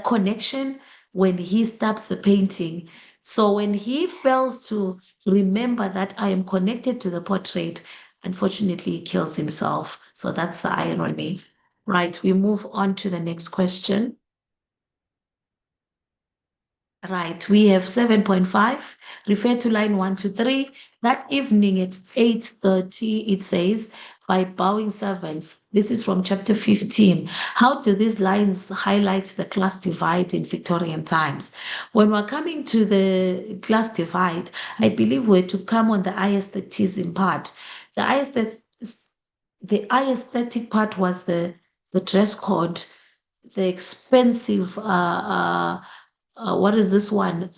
connection when he stops the painting. So when he fails to remember that I am connected to the portrait, unfortunately he kills himself. So that's the irony. Right, we move on to the next question. Right, we have 7.5. Refer to line 1 to 3. That evening at 8:30, it says, by bowing servants. This is from chapter 15. How do these lines highlight the class divide in Victorian times? When we're coming to the class divide, I believe we're to come on the aestheticism part. The aesthetic part was the dress code, the expensive what is this one?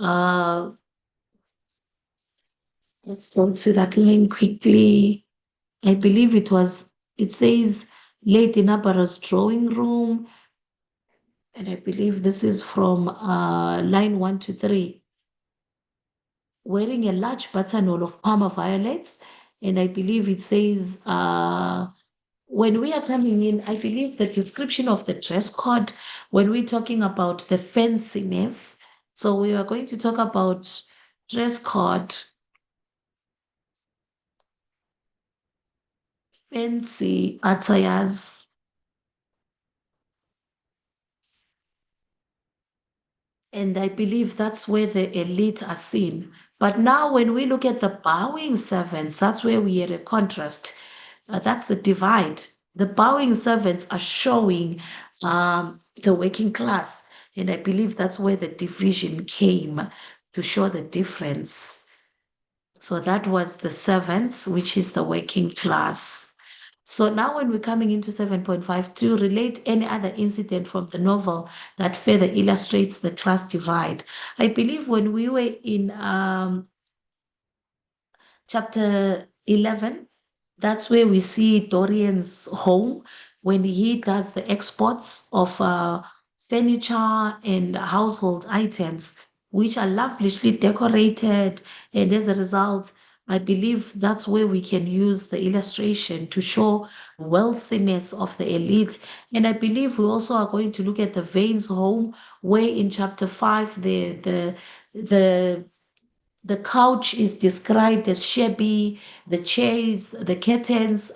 Let's go to that line quickly. I believe it says Lady Nabara's drawing room. And I believe this is from line 1 to 3. Wearing a large buttonhole of Parma violets. And I believe it says, when we are coming in, I believe the description of the dress code, when we're talking about the fanciness, so we are going to talk about dress code, fancy attires, and I believe that's where the elite are seen. But now, when we look at the bowing servants, that's where we are a contrast. That's the divide. The bowing servants are showing the working class. And I believe that's where the division came to show the difference. So that was the servants, which is the working class. So now when we're coming into 7.5, to relate any other incident from the novel that further illustrates the class divide. I believe when we were in chapter 11, that's where we see Dorian's home when he does the exports of furniture and household items, which are lavishly decorated. And as a result, I believe that's where we can use the illustration to show wealthiness of the elite. And I believe we also are going to look at the Vane's home, where in chapter 5, the the couch is described as shabby. The chairs, the curtains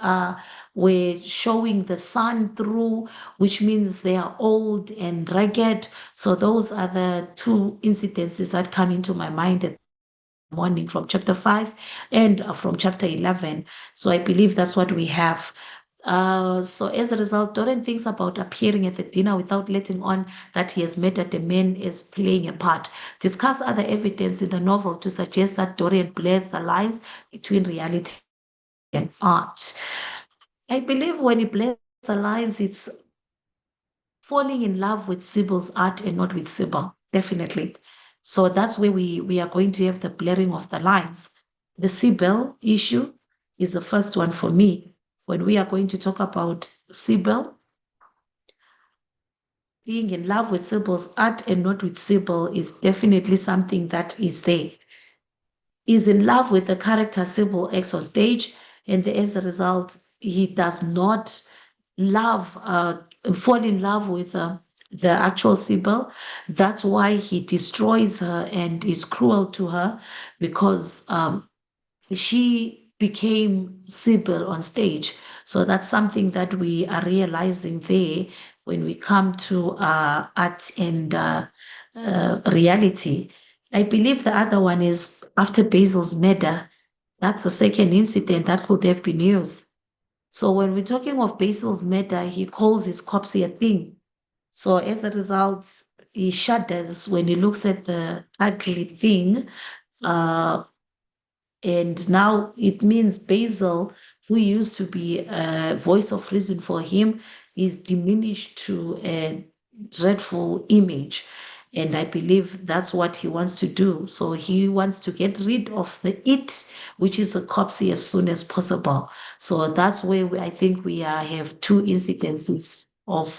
were showing the sun through, which means they are old and ragged. So those are the two incidences that come into my mind at the morning from chapter 5 and from chapter 11. So I believe that's what we have. So as a result, Dorian thinks about appearing at the dinner without letting on that he has met that the man is playing a part. Discuss other evidence in the novel to suggest that Dorian blurs the lines between reality and art. I believe when he blurs the lines, it's falling in love with Sybil's art and not with Sybil, definitely. So that's where we are going to have the blurring of the lines. The Sybil issue is the first one for me. When we are going to talk about Sybil, being in love with Sybil's art and not with Sybil is definitely something that is there. He's in love with the character Sybil X on stage, and as a result, he does not fall in love with the actual Sybil. That's why he destroys her and is cruel to her, because she became Sybil on stage. So that's something that we are realizing there when we come to art and reality. I believe the other one is after Basil's murder. That's the second incident that could have been used. So when we're talking of Basil's murder, he calls his corpse a thing. So as a result, he shudders when he looks at the ugly thing. And now it means Basil, who used to be a voice of reason for him, is diminished to a dreadful image. And I believe that's what he wants to do. So he wants to get rid of the it, which is the corpse, as soon as possible. So that's where I think we have two incidences of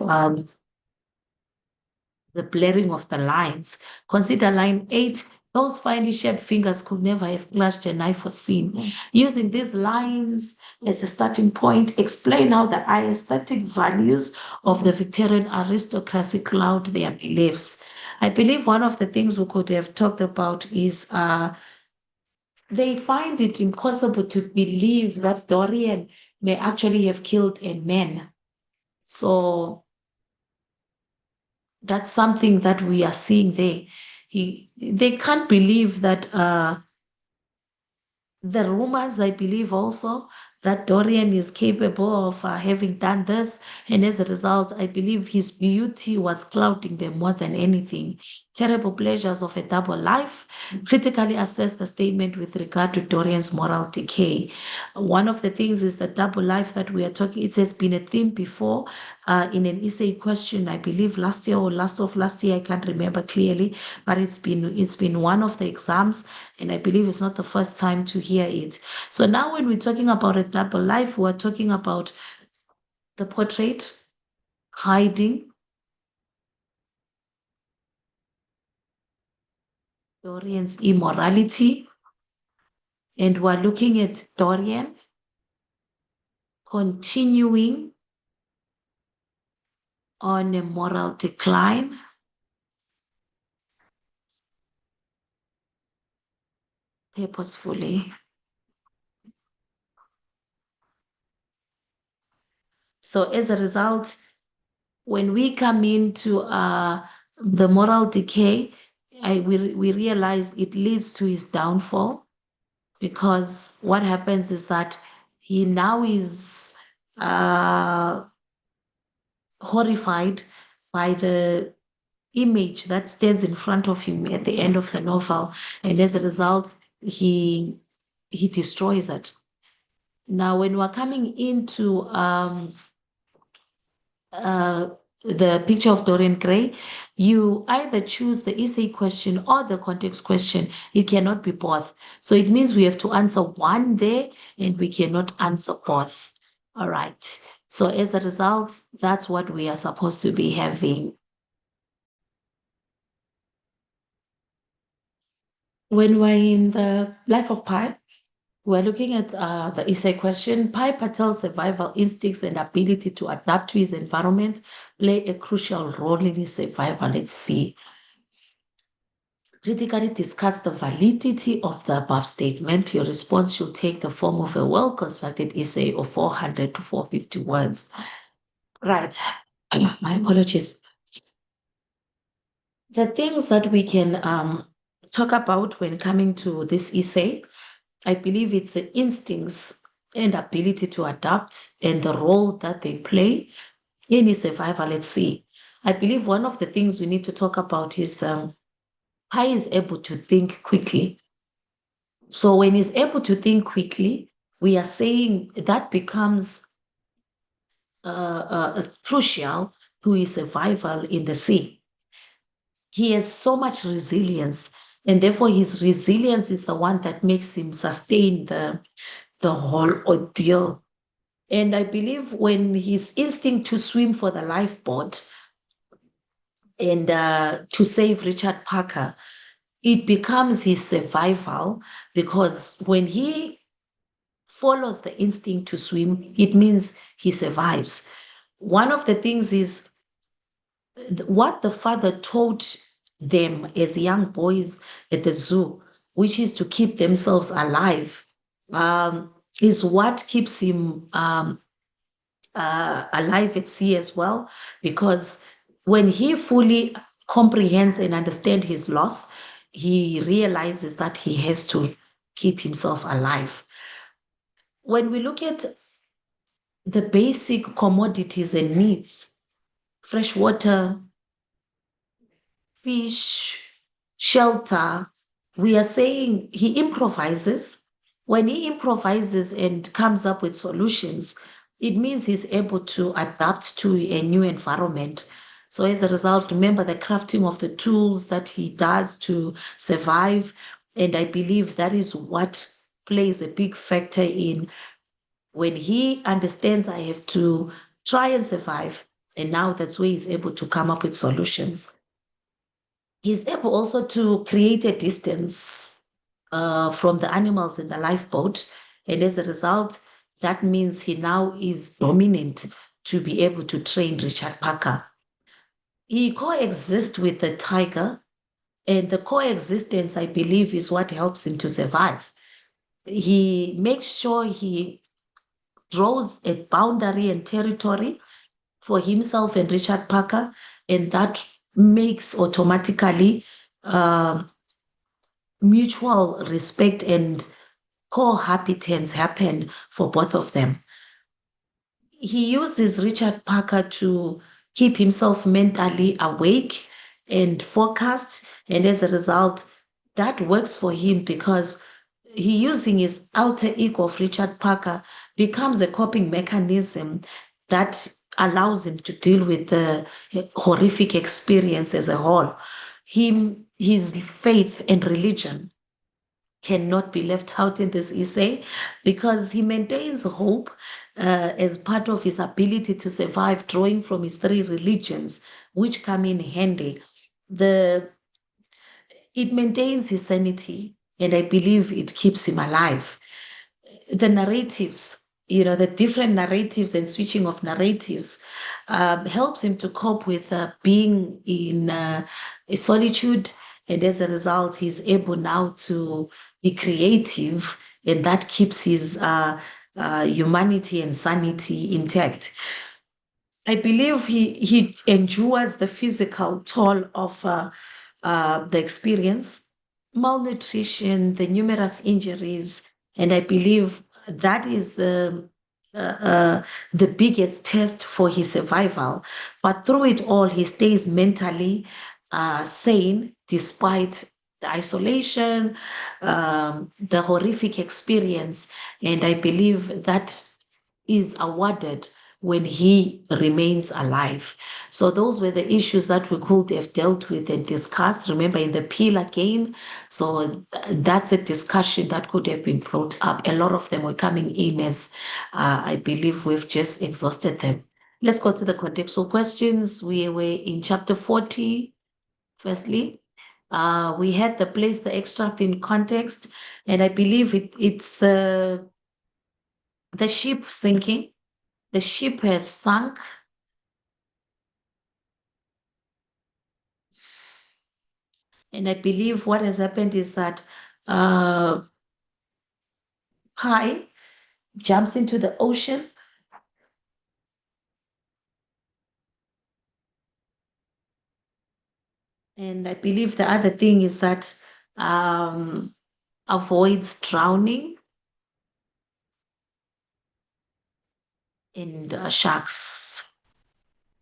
the blurring of the lines. Consider line 8. Those finely shaped fingers could never have clutched a knife or sin. Using these lines as a starting point, explain how the aesthetic values of the Victorian aristocracy cloud their beliefs. I believe one of the things we could have talked about is they find it impossible to believe that Dorian may actually have killed a man. So that's something that we are seeing there. they can't believe that the rumors, I believe also that Dorian is capable of having done this. And as a result, I believe his beauty was clouding them more than anything. Terrible pleasures of a double life. Critically assess the statement with regard to Dorian's moral decay. One of the things is the double life that we are talking, it has been a theme before in an essay question, I believe last year or last year, I can't remember clearly, but it's been one of the exams, and I believe it's not the first time to hear it. So now when we're talking about a double life, we're talking about the portrait, hiding, Dorian's immorality, and we're looking at Dorian continuing on a moral decline, purposefully. So as a result, when we come into the moral decay, we realize it leads to his downfall, because what happens is that he now is horrified by the image that stands in front of him at the end of the novel, and as a result, he destroys it. Now, when we're coming into the picture of Dorian Gray, you either choose the essay question or the context question. It cannot be both. So it means we have to answer one there and we cannot answer both. All right. So as a result, that's what we are supposed to be having. When we're in the life of Pi, we're looking at the essay question. Pi Patel's survival instincts and ability to adapt to his environment play a crucial role in his survival at sea. Critically discuss the validity of the above statement. Your response should take the form of a well-constructed essay of 400 to 450 words. Right. My apologies. The things that we can talk about when coming to this essay, I believe it's the instincts and ability to adapt and the role that they play in his survival at sea. I believe one of the things we need to talk about is how he's able to think quickly. So when he's able to think quickly, we are saying that becomes crucial to his survival in the sea. He has so much resilience, and therefore his resilience is the one that makes him sustain the whole ordeal. And I believe when his instinct to swim for the lifeboat and to save Richard Parker, it becomes his survival, because when he follows the instinct to swim, it means he survives. One of the things is what the father taught them as young boys at the zoo, which is to keep themselves alive, is what keeps him alive at sea as well, because when he fully comprehends and understands his loss, he realizes that he has to keep himself alive. When we look at the basic commodities and needs, fresh water, fish, shelter, we are saying he improvises. When he improvises and comes up with solutions, it means he's able to adapt to a new environment. So as a result, remember the crafting of the tools that he does to survive. And I believe that is what plays a big factor in when he understands I have to try and survive. And now that's where he's able to come up with solutions. He's able also to create a distance from the animals in the lifeboat. And as a result, that means he now is dominant to be able to train Richard Parker. He coexists with the tiger, and the coexistence, I believe, is what helps him to survive. He makes sure he draws a boundary and territory for himself and Richard Parker, and that makes automatically mutual respect and cohabitance happen for both of them. He uses Richard Parker to keep himself mentally awake and focused. And as a result, that works for him because he using his alter ego of Richard Parker becomes a coping mechanism that allows him to deal with the horrific experience as a whole. His faith and religion cannot be left out in this essay because he maintains hope as part of his ability to survive, drawing from his three religions, which come in handy. It maintains his sanity, and I believe it keeps him alive. The narratives, the different narratives and switching of narratives helps him to cope with being in a solitude. And as a result, he's able now to be creative, and that keeps his humanity and sanity intact. I believe he endures the physical toll of the experience, malnutrition, the numerous injuries, and I believe that is the biggest test for his survival. But through it all, he stays mentally sane despite the isolation, the horrific experience, and I believe that is awarded when he remains alive. So those were the issues that we could have dealt with and discussed. Remember in the pill again. So that's a discussion that could have been brought up. A lot of them were coming in as I believe we've just exhausted them. Let's go to the contextual questions. We were in chapter 40, firstly. We had the place the extract in context, and I believe it's the ship sinking. The ship has sunk. And I believe what has happened is that Pi jumps into the ocean. And I believe the other thing is that avoids drowning in the sharks.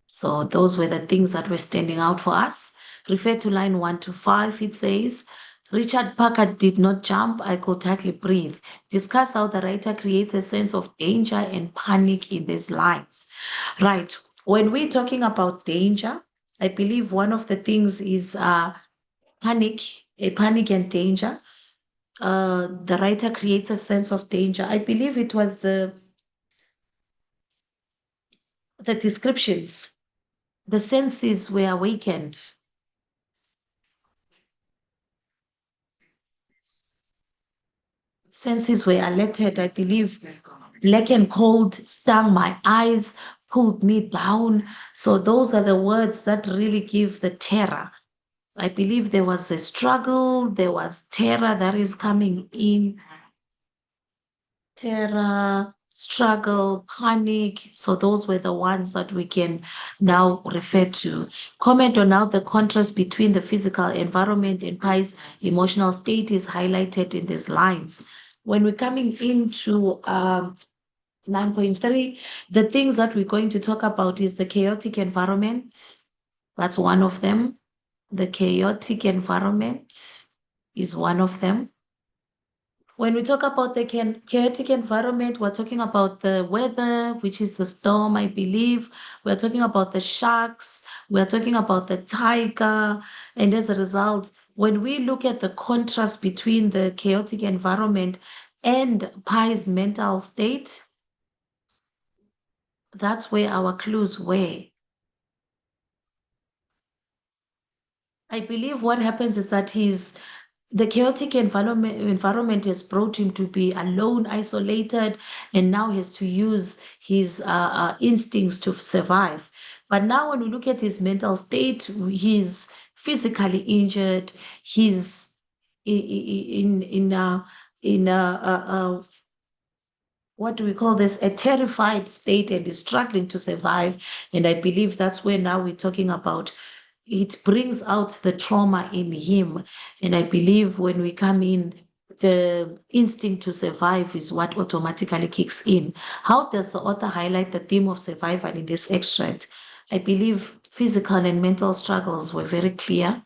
So those were the things that were standing out for us. Refer to line 1 to 5. It says, Richard Parker did not jump. I could hardly breathe. Discuss how the writer creates a sense of danger and panic in these lines. Right. When we're talking about danger, I believe one of the things is panic and danger. The writer creates a sense of danger. I believe it was the descriptions. The senses were awakened. Senses were alerted, I believe. Black and cold stung my eyes, pulled me down. So those are the words that really give the terror. I believe there was a struggle, there was terror that is coming in. Terror, struggle, panic. So those were the ones that we can now refer to. Comment on how the contrast between the physical environment and Pi's emotional state is highlighted in these lines. When we're coming into 9.3, the things that we're going to talk about is the chaotic environment. That's one of them. The chaotic environment is one of them. When we talk about the chaotic environment, we're talking about the weather, which is the storm, I believe. We're talking about the sharks. We're talking about the tiger. And as a result, when we look at the contrast between the chaotic environment and Pi's mental state, that's where our clues were. I believe what happens is that the chaotic environment has brought him to be alone, isolated, and now he has to use his instincts to survive. But now when we look at his mental state, he's physically injured. He's in what do we call this? A terrified state, and is struggling to survive. And I believe that's where now we're talking about it brings out the trauma in him. And I believe when we come in, the instinct to survive is what automatically kicks in. How does the author highlight the theme of survival in this extract? I believe physical and mental struggles were very clear.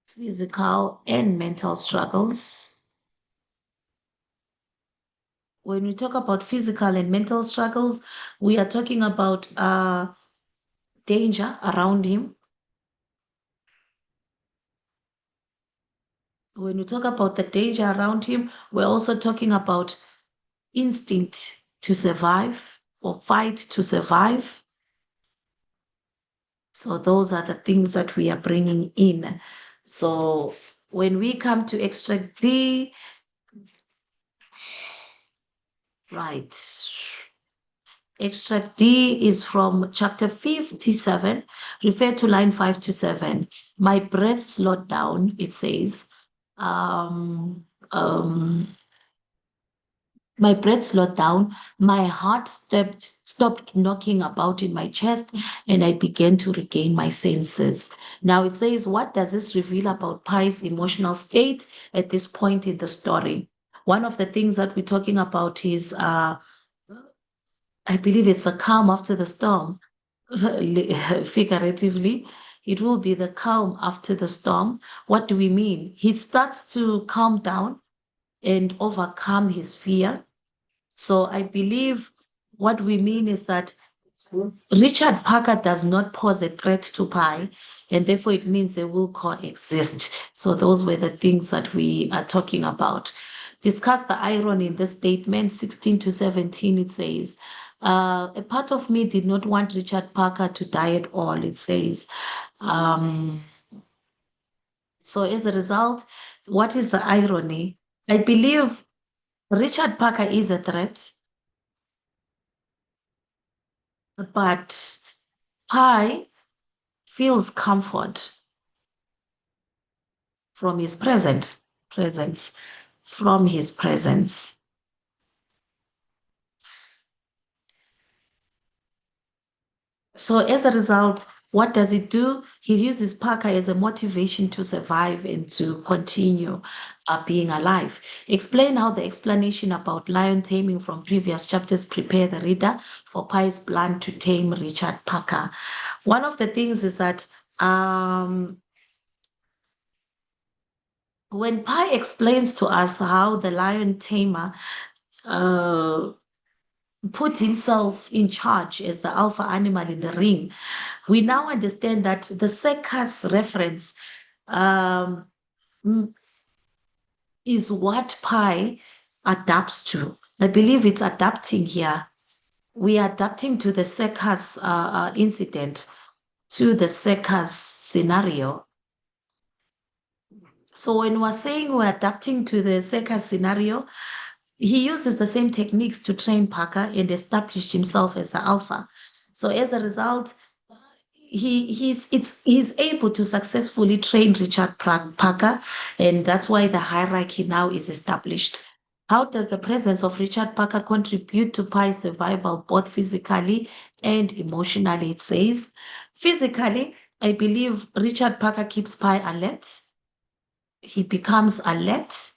Physical and mental struggles. When we talk about physical and mental struggles, we are talking about danger around him. When we talk about the danger around him, we're also talking about instinct to survive or fight to survive. So those are the things that we are bringing in. So when we come to extract D, right. Extract D is from chapter 57, refer to line 5 to 7. My breath slowed down, it says. My breath slowed down, my heart stopped knocking about in my chest, and I began to regain my senses. Now it says, what does this reveal about Pi's emotional state at this point in the story? One of the things that we're talking about is, I believe it's a calm after the storm, figuratively. It will be the calm after the storm. What do we mean? He starts to calm down and overcome his fear. So I believe what we mean is that Richard Parker does not pose a threat to Pi, and therefore it means they will coexist. So those were the things that we are talking about. Discuss the irony in this statement, 16 to 17, it says, a part of me did not want Richard Parker to die at all, it says. So as a result, what is the irony? I believe Richard Parker is a threat, but Pi feels comfort from his presence, from his presence. So as a result, what does it do? He uses Parker as a motivation to survive and to continue being alive. Explain how the explanation about lion taming from previous chapters prepare the reader for Pi's plan to tame Richard Parker. One of the things is that when Pi explains to us how the lion tamer put himself in charge as the alpha animal in the ring, we now understand that the circus reference is what Pi adapts to. I believe it's adapting here. We are adapting to the circus incident, to the circus scenario. So when we're saying we're adapting to the circus scenario, he uses the same techniques to train Parker and establish himself as the alpha. So as a result, he's able to successfully train Richard Parker, and that's why the hierarchy now is established. How does the presence of Richard Parker contribute to Pi's survival, both physically and emotionally? It says, physically, I believe Richard Parker keeps Pi alert. He becomes alert,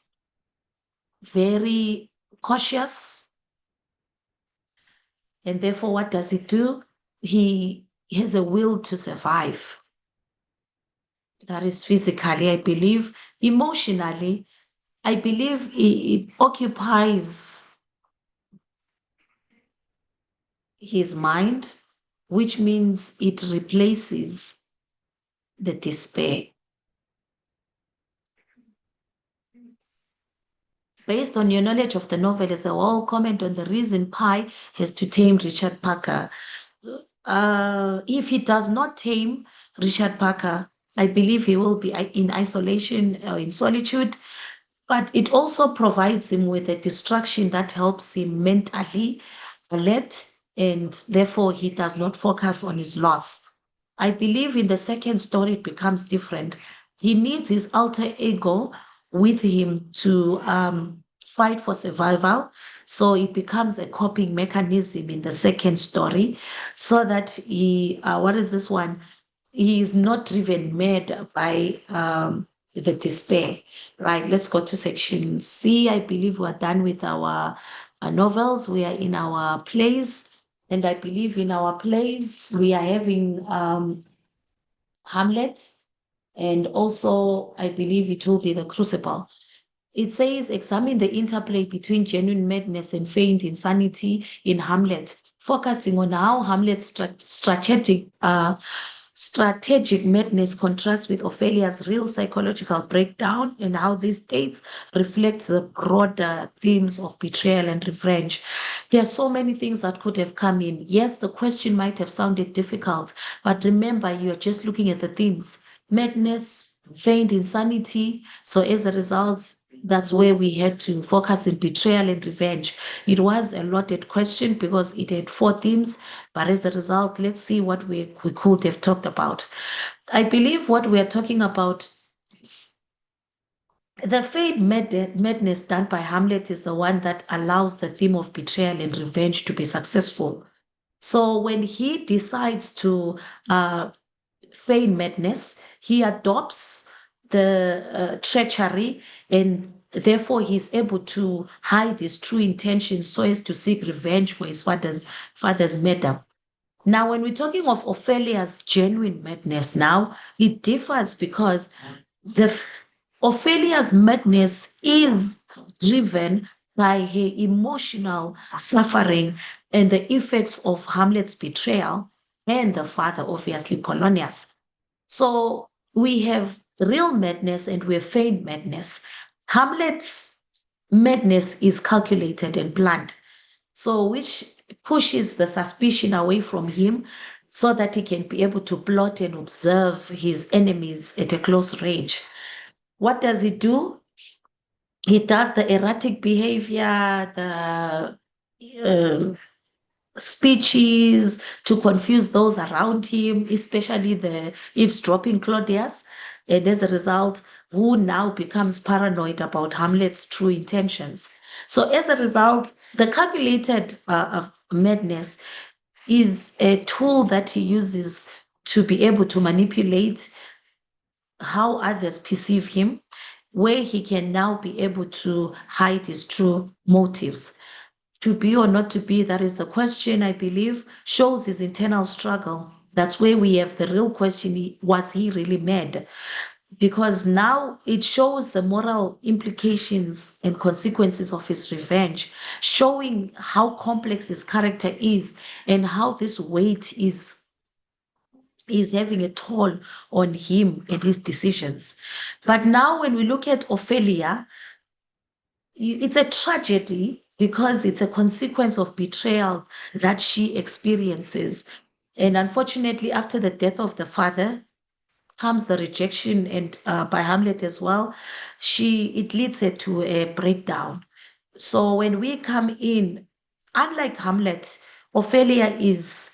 very cautious. And therefore, what does he do? He has a will to survive. That is physically, I believe. Emotionally, I believe it occupies his mind, which means it replaces the despair. Based on your knowledge of the novel as a whole, comment on the reason Pi has to tame Richard Parker. If he does not tame Richard Parker, I believe he will be in isolation or in solitude, but it also provides him with a distraction that helps him mentally alert, and therefore he does not focus on his loss. I believe in the second story, it becomes different. He needs his alter ego with him to fight for survival. So it becomes a coping mechanism in the second story so that he, what is this one? he is not driven mad by the despair, right? Let's go to section C. I believe we're done with our novels. We are in our plays, and I believe in our plays we are having Hamlet, and also I believe it will be the Crucible. It says, examine the interplay between genuine madness and feigned insanity in Hamlet, focusing on how Hamlet's strategic madness contrasts with Ophelia's real psychological breakdown, and how these states reflect the broader themes of betrayal and revenge. There are so many things that could have come in. Yes, the question might have sounded difficult, but remember, you're just looking at the themes: madness, feigned insanity. So as a result, that's where we had to focus in betrayal and revenge. It was a loaded question because it had 4 themes, but as a result, let's see what we could have talked about. I believe what we are talking about, the feigned madness done by Hamlet is the one that allows the theme of betrayal and revenge to be successful. So when he decides to feign madness, he adopts the treachery, and therefore he's able to hide his true intentions so as to seek revenge for his father's murder. Now, when we're talking of Ophelia's genuine madness, now it differs because the Ophelia's madness is driven by her emotional suffering and the effects of Hamlet's betrayal and the father, obviously Polonius. So we have real madness and we have feigned madness. Hamlet's madness is calculated and planned, so which pushes the suspicion away from him so that he can be able to plot and observe his enemies at a close range. What does he do? He does the erratic behavior, the speeches to confuse those around him, especially the eavesdropping Claudius. And as a result, who now becomes paranoid about Hamlet's true intentions. So as a result, the calculated madness is a tool that he uses to be able to manipulate how others perceive him, where he can now be able to hide his true motives. To be or not to be, that is the question, I believe, shows his internal struggle. That's where we have the real question: was he really mad? Because now it shows the moral implications and consequences of his revenge, showing how complex his character is and how this weight is having a toll on him and his decisions. But now when we look at Ophelia, it's a tragedy because it's a consequence of betrayal that she experiences. And unfortunately, after the death of the father comes the rejection, and by Hamlet as well, it leads her to a breakdown. So when we come in, unlike Hamlet, Ophelia is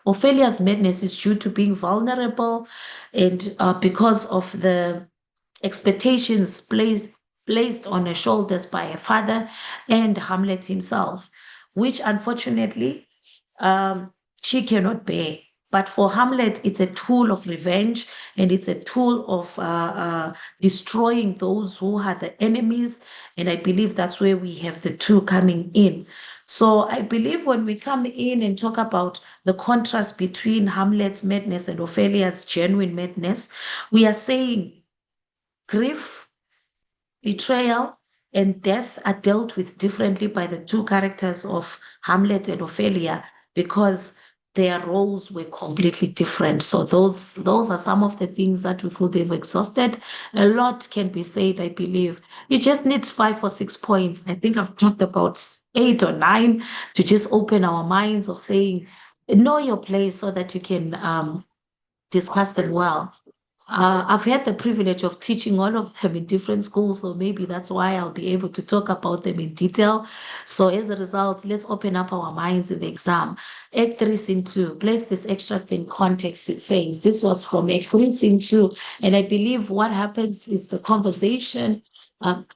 Ophelia's madness is due to being vulnerable, and because of the expectations placed on her shoulders by her father and Hamlet himself, which unfortunately she cannot bear. But for Hamlet, it's a tool of revenge, and it's a tool of destroying those who are the enemies. And I believe that's where we have the two coming in. So I believe when we come in and talk about the contrast between Hamlet's madness and Ophelia's genuine madness, we are saying grief, betrayal, and death are dealt with differently by the two characters of Hamlet and Ophelia because their roles were completely different. So those are some of the things that we could have exhausted. A lot can be said, I believe. It just needs 5 or 6 points. I think I've talked about 8 or 9 to just open our minds of saying, know your place so that you can discuss them well. I've had the privilege of teaching all of them in different schools, so maybe that's why I'll be able to talk about them in detail. So as a result, let's open up our minds in the exam. Act 3 Scene 2, place this extract in context. It says, this was from Act 3 Scene 2, and I believe what happens is the conversation,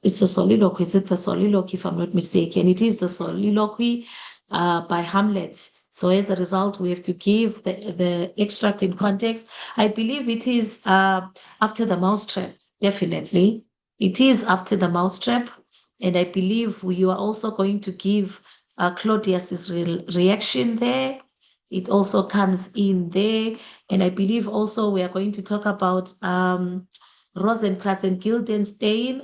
it's a soliloquy, is it the soliloquy if I'm not mistaken? It is the soliloquy by Hamlet So as a result, we have to give the extract in context. I believe it is after the mousetrap, definitely. It is after the mousetrap. And I believe you are also going to give Claudius's reaction there. It also comes in there. And I believe also we are going to talk about Rosencrantz and Guildenstern.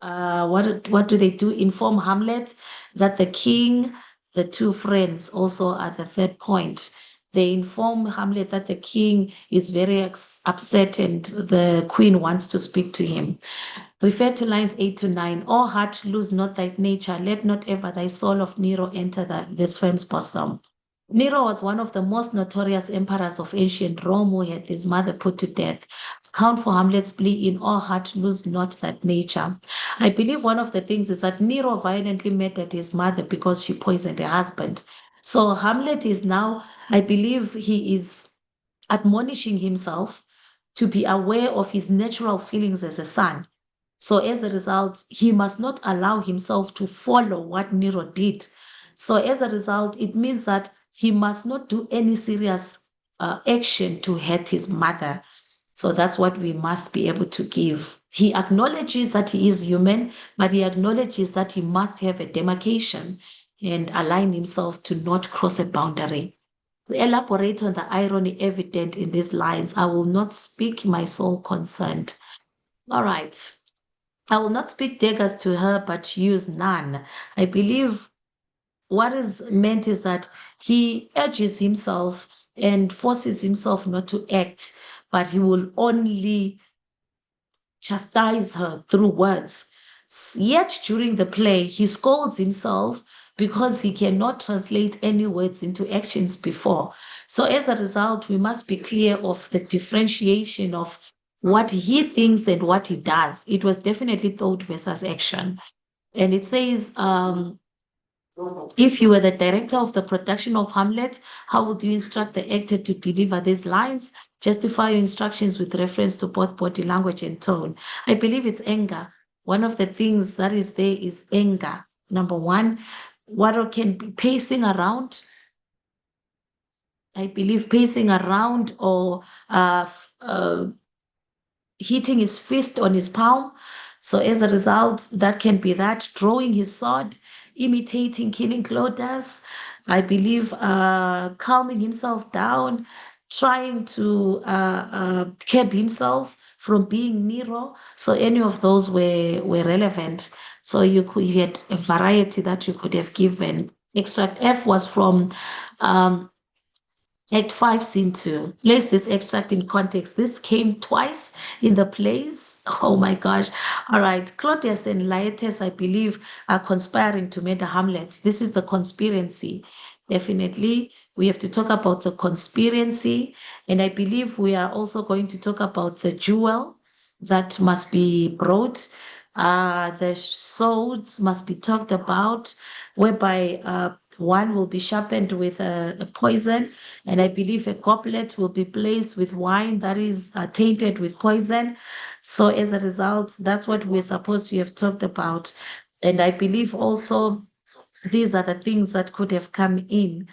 What do they do? Inform Hamlet that the king, the two friends also at the third point. They inform Hamlet that the king is very upset and the queen wants to speak to him. Refer to lines 8 to 9. O heart, lose not thy nature. Let not ever thy soul of Nero enter this firm's bosom. Nero was one of the most notorious emperors of ancient Rome who had his mother put to death. Account for Hamlet's plea in all heart, lose not that nature. I believe one of the things is that Nero violently murdered his mother because she poisoned her husband. So Hamlet is now, I believe he is admonishing himself to be aware of his natural feelings as a son. So as a result, he must not allow himself to follow what Nero did. So as a result, it means that he must not do any serious action to hurt his mother. So that's what we must be able to give. He acknowledges that he is human, but he acknowledges that he must have a demarcation and align himself to not cross a boundary. To elaborate on the irony evident in these lines, I will not speak my soul concerned. All right. I will not speak daggers to her, but use none. I believe what is meant is that he urges himself and forces himself not to act, but he will only chastise her through words. Yet during the play, he scolds himself because he cannot translate any words into actions before. So as a result, we must be clear of the differentiation of what he thinks and what he does. It was definitely thought versus action. And it says, if you were the director of the production of Hamlet, how would you instruct the actor to deliver these lines? Justify your instructions with reference to both body language and tone. I believe it's anger. One of the things that is there is anger. Number one, what can be pacing around. I believe pacing around or hitting his fist on his palm. So as a result, that can be that, drawing his sword, imitating killing Claudius. I believe calming himself down, trying to curb himself from being Nero. So any of those were relevant. So you had a variety that you could have given. Extract F was from Act 5, Scene 2. Place this extract in context. This came twice in the plays. Oh my gosh. All right. Claudius and Laertes, I believe, are conspiring to murder Hamlet. This is the conspiracy. Definitely. We have to talk about the conspiracy. And I believe we are also going to talk about the jewel that must be brought. The swords must be talked about, whereby one will be sharpened with a poison, and I believe a goblet will be placed with wine that is tainted with poison. So as a result, that's what we're supposed to have talked about. And I believe also these are the things that could have come in.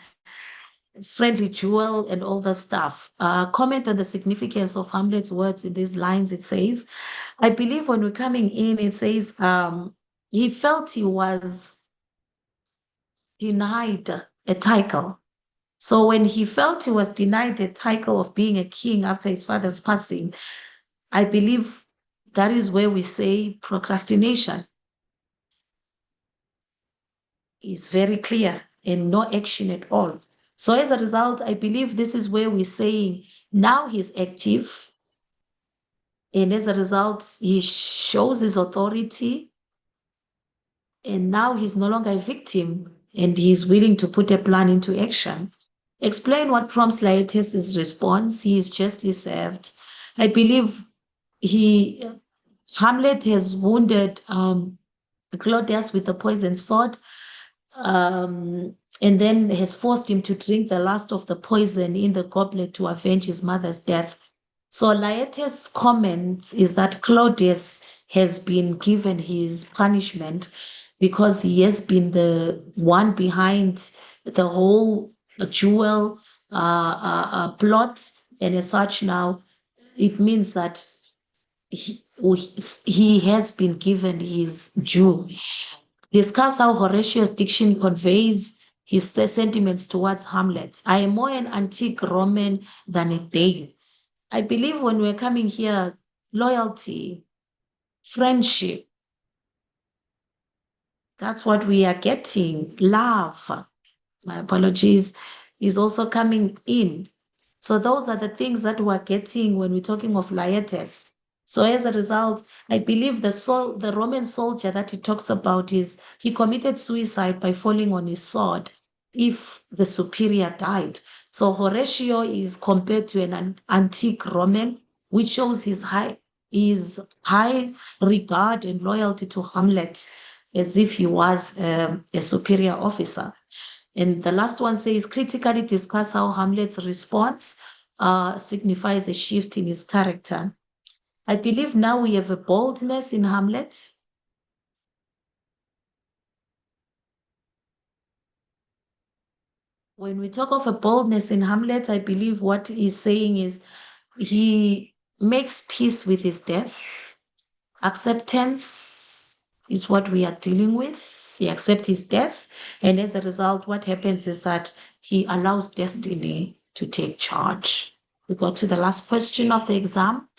Friendly jewel and all the stuff. Comment on the significance of Hamlet's words in these lines. It says, I believe when we're coming in, it says he felt he was denied a title. So when he felt he was denied the title of being a king after his father's passing, I believe that is where we say procrastination is very clear and no action at all. So as a result, I believe this is where we're saying now he's active. And as a result, he shows his authority. And now he's no longer a victim and he's willing to put a plan into action. Explain what prompts Laertes' response. He is justly served. I believe Hamlet has wounded Claudius with a poisoned sword, and then has forced him to drink the last of the poison in the goblet to avenge his mother's death. So Laertes' comment is that Claudius has been given his punishment. because he has been the one behind the whole jewel plot. And as such now, it means that he has been given his due. Discuss how Horatius' diction conveys his sentiments towards Hamlet. I am more an antique Roman than a Dane. I believe when we're coming here, loyalty, friendship, that's what we are getting. Love, my apologies, is also coming in. So those are the things that we're getting when we're talking of Laertes. So as a result, I believe the Roman soldier that he talks about is he committed suicide by falling on his sword if the superior died. So Horatio is compared to an antique Roman, which shows his high regard and loyalty to Hamlet, as if he was a superior officer. And the last one says, critically discuss how Hamlet's response signifies a shift in his character. I believe now we have a boldness in Hamlet. When we talk of a boldness in Hamlet, I believe what he's saying is he makes peace with his death. Acceptance is what we are dealing with. He accepts his death. And as a result, what happens is that he allows destiny to take charge. We go to the last question of the exam,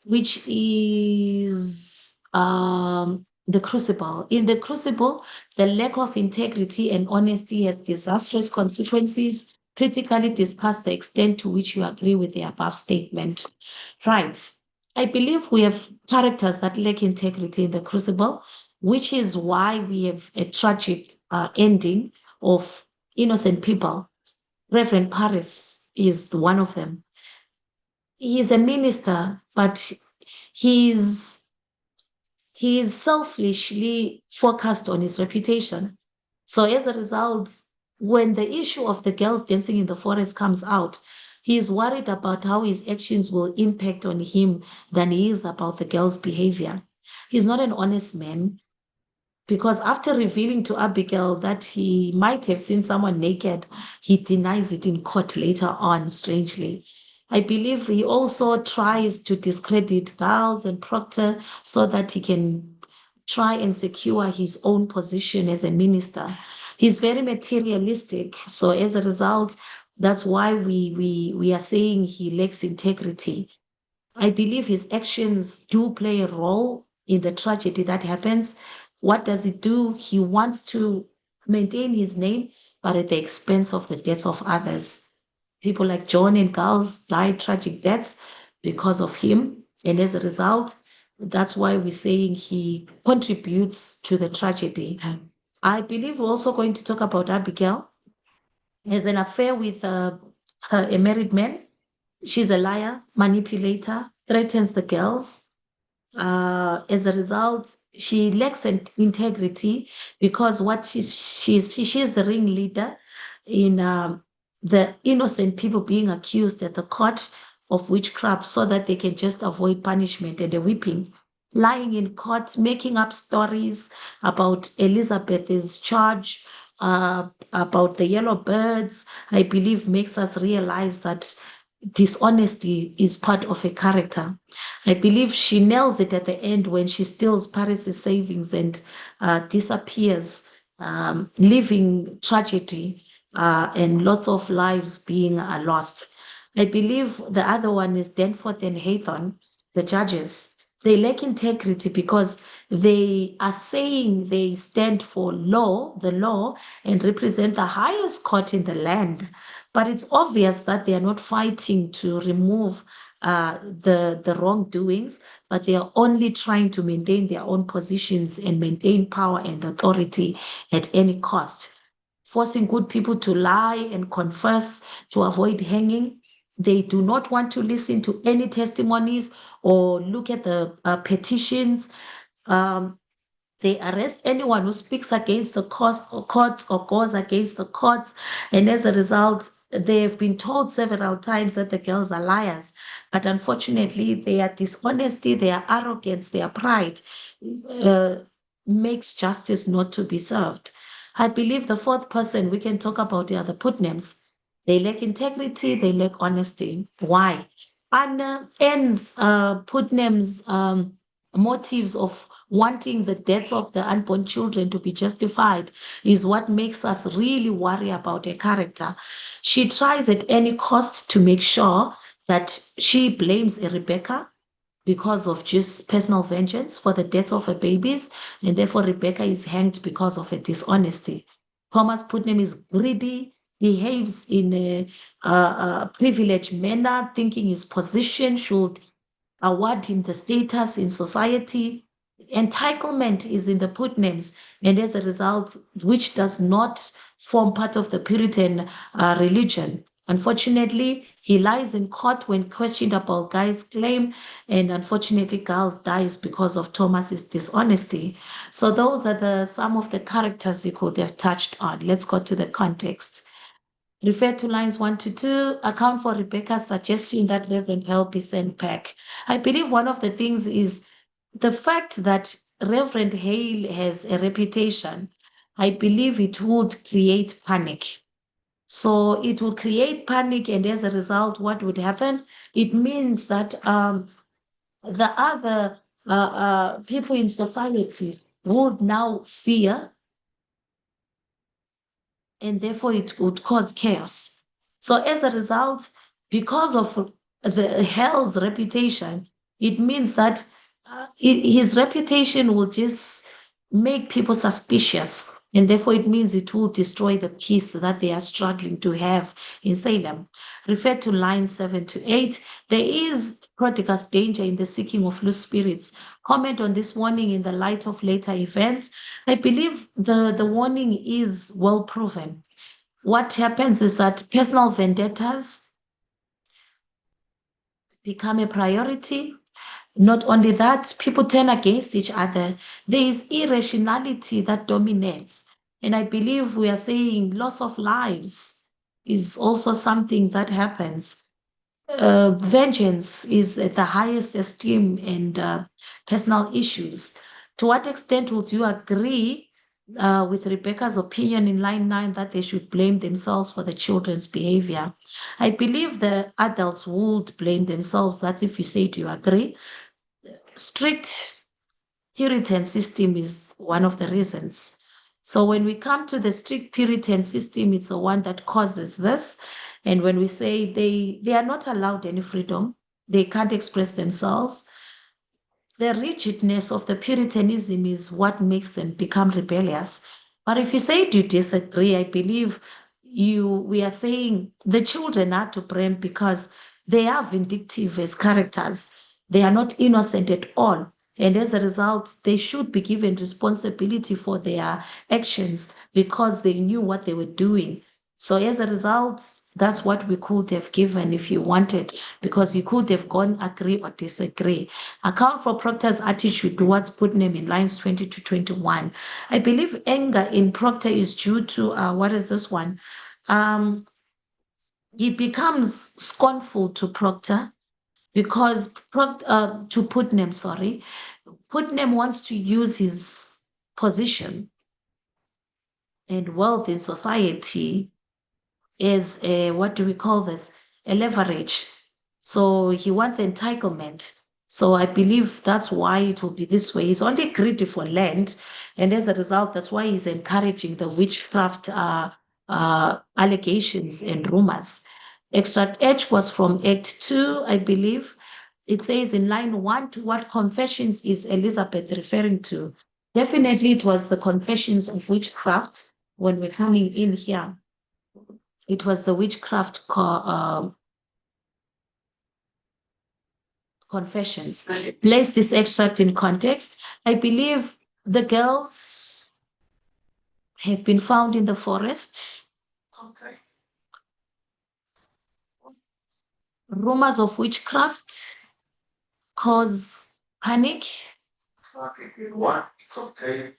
which is the crucible. In the crucible, the lack of integrity and honesty has disastrous consequences. Critically discuss the extent to which you agree with the above statement. Right. I believe we have characters that lack integrity in the crucible, which is why we have a tragic ending of innocent people. Reverend Paris is one of them. He is a minister, but he's he is selfishly focused on his reputation. So as a result, when the issue of the girls dancing in the forest comes out, he is worried about how his actions will impact on him than he is about the girls' behavior. He's not an honest man, because after revealing to Abigail that he might have seen someone naked, he denies it in court later on, strangely. I believe he also tries to discredit Giles and Proctor so that he can try and secure his own position as a minister. He's very materialistic. So as a result, that's why we are saying he lacks integrity. I believe his actions do play a role in the tragedy that happens. What does he do? He wants to maintain his name, but at the expense of the deaths of others. People like John and Giles died tragic deaths because of him. And as a result, that's why we're saying he contributes to the tragedy. I believe we're also going to talk about Abigail. He has an affair with a married man. She's a liar, manipulator, threatens the girls. As a result, she lacks integrity because what she's the ringleader in the innocent people being accused at the court of witchcraft so that they can just avoid punishment and a whipping. Lying in court, making up stories about Elizabeth's charge, about the yellow birds, I believe makes us realize that dishonesty is part of a character. I believe she nails it at the end when she steals Paris's savings and disappears, leaving tragedy and lots of lives being lost. I believe the other one is Danforth and Haythorne, the judges. They lack integrity because they are saying they stand for the law, and represent the highest court in the land. But it's obvious that they are not fighting to remove the wrongdoings, but they are only trying to maintain their own positions and maintain power and authority at any cost, forcing good people to lie and confess to avoid hanging. They do not want to listen to any testimonies or look at the petitions. Um, they arrest anyone who speaks against the courts or goes against the courts. And as a result, they have been told several times that the girls are liars. But unfortunately, their dishonesty, their arrogance, their pride uh, makes justice not to be served. I believe the fourth person we can talk about are the Putnams. They lack integrity, they lack honesty. Why? Anna ends Putnam's motives of wanting the deaths of the unborn children to be justified is what makes us really worry about a character. She tries at any cost to make sure that she blames Rebecca because of just personal vengeance for the deaths of her babies, and therefore Rebecca is hanged because of her dishonesty. Thomas Putnam is greedy, behaves in a privileged manner, thinking his position should award him the status in society. Entitlement is in the Putnams, and as a result, which does not form part of the Puritan religion. Unfortunately, he lies in court when questioned about Guy's claim, and unfortunately, Giles dies because of Thomas's dishonesty. So those are some of the characters you could have touched on. Let's go to the context. Refer to lines 1 to 2, account for Rebecca's suggestion that Reverend Hale be sent back. I believe one of the things is the fact that Reverend Hale has a reputation. I believe it would create panic. So it will create panic, and as a result, what would happen? It means that the other people in society would now fear, and therefore it would cause chaos. So as a result, because of the Hell's reputation, it means that his reputation will just make people suspicious, and therefore it means it will destroy the peace that they are struggling to have in Salem. Refer to lines 7 to 8. There is prodigal's danger in the seeking of loose spirits. Comment on this warning in the light of later events. I believe the warning is well proven. What happens is that personal vendettas become a priority. Not only that, people turn against each other. There is irrationality that dominates. And I believe we are saying loss of lives is also something that happens. Vengeance is at the highest esteem and personal issues. To what extent would you agree with Rebecca's opinion in line 9 that they should blame themselves for the children's behavior? I believe the adults would blame themselves. That's if you say, do you agree? Strict Puritan system is one of the reasons. So when we come to the strict Puritan system, it's the one that causes this. And when we say they are not allowed any freedom, they can't express themselves, the rigidness of the Puritanism is what makes them become rebellious. But if you say, do you disagree? I believe we are saying the children are to blame because they are vindictive as characters. They are not innocent at all. And as a result, they should be given responsibility for their actions because they knew what they were doing. So as a result, that's what we could have given if you wanted, because you could have gone agree or disagree. Account for Proctor's attitude towards Putnam in lines 20 to 21. I believe anger in Proctor is due to, what is this one? He becomes scornful to Proctor because to Putnam, sorry. Putnam wants to use his position and wealth in society as a, what do we call this? A leverage. So he wants entitlement. So I believe that's why it will be this way. He's only greedy for land. And as a result, that's why he's encouraging the witchcraft allegations and rumors. Extract H was from Act 2, I believe. It says in line 1, to what confessions is Elizabeth referring to? Definitely it was the confessions of witchcraft when we're coming in here. It was the witchcraft confessions. Place this extract in context. I believe the girls have been found in the forest. Okay. Rumors of witchcraft cause panic. What? Okay.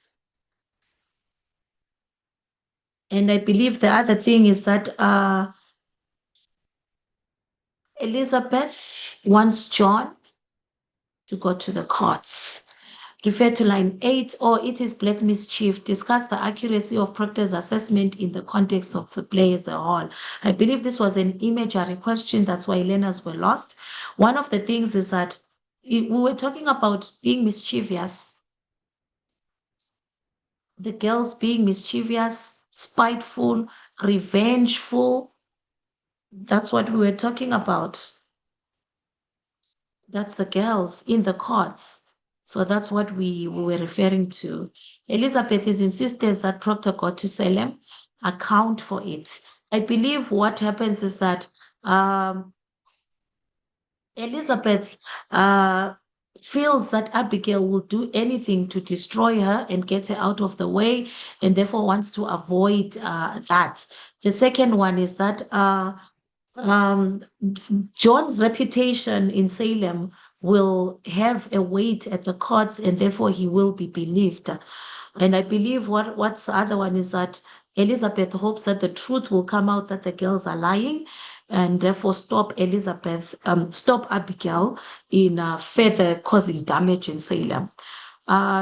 And I believe the other thing is that Elizabeth wants John to go to the courts. refer to line 8, or it is black mischief. Discuss the accuracy of Proctor's assessment in the context of the play as a whole. I believe this was an imagery question. That's why learners were lost. One of the things is that we were talking about being mischievous. The girls being mischievous, spiteful, revengeful. That's what we were talking about. That's the girls in the courts. So that's what we were referring to. Elizabeth is insistent that Proctor got to Salem, account for it. I believe what happens is that Elizabeth feels that Abigail will do anything to destroy her and get her out of the way, and therefore wants to avoid that. The second one is that John's reputation in Salem will have a weight at the courts, and therefore he will be believed. And I believe what's the other one is that Elizabeth hopes that the truth will come out that the girls are lying, and therefore stop Abigail in further causing damage in Salem.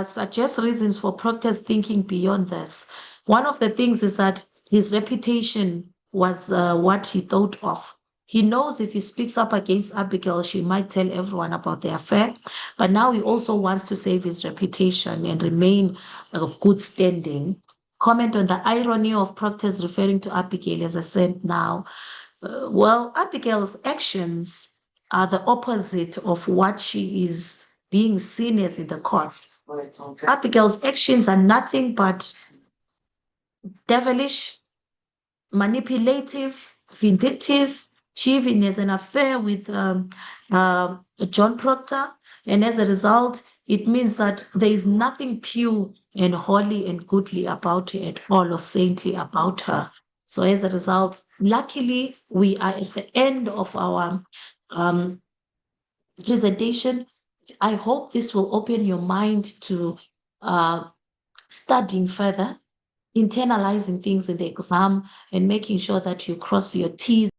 Suggest reasons for Proctor's thinking beyond this. One of the things is that his reputation was what he thought of. He knows if he speaks up against Abigail, she might tell everyone about the affair. But now he also wants to save his reputation and remain of good standing. Comment on the irony of Proctor's referring to Abigail, as I said now. Well, Abigail's actions are the opposite of what she is being seen as in the courts. Abigail's actions are nothing but devilish, manipulative, vindictive. She even has an affair with John Proctor, and as a result, it means that there is nothing pure and holy and goodly about her at all, or saintly about her. So as a result, luckily, we are at the end of our presentation. I hope this will open your mind to studying further, internalizing things in the exam, and making sure that you cross your T's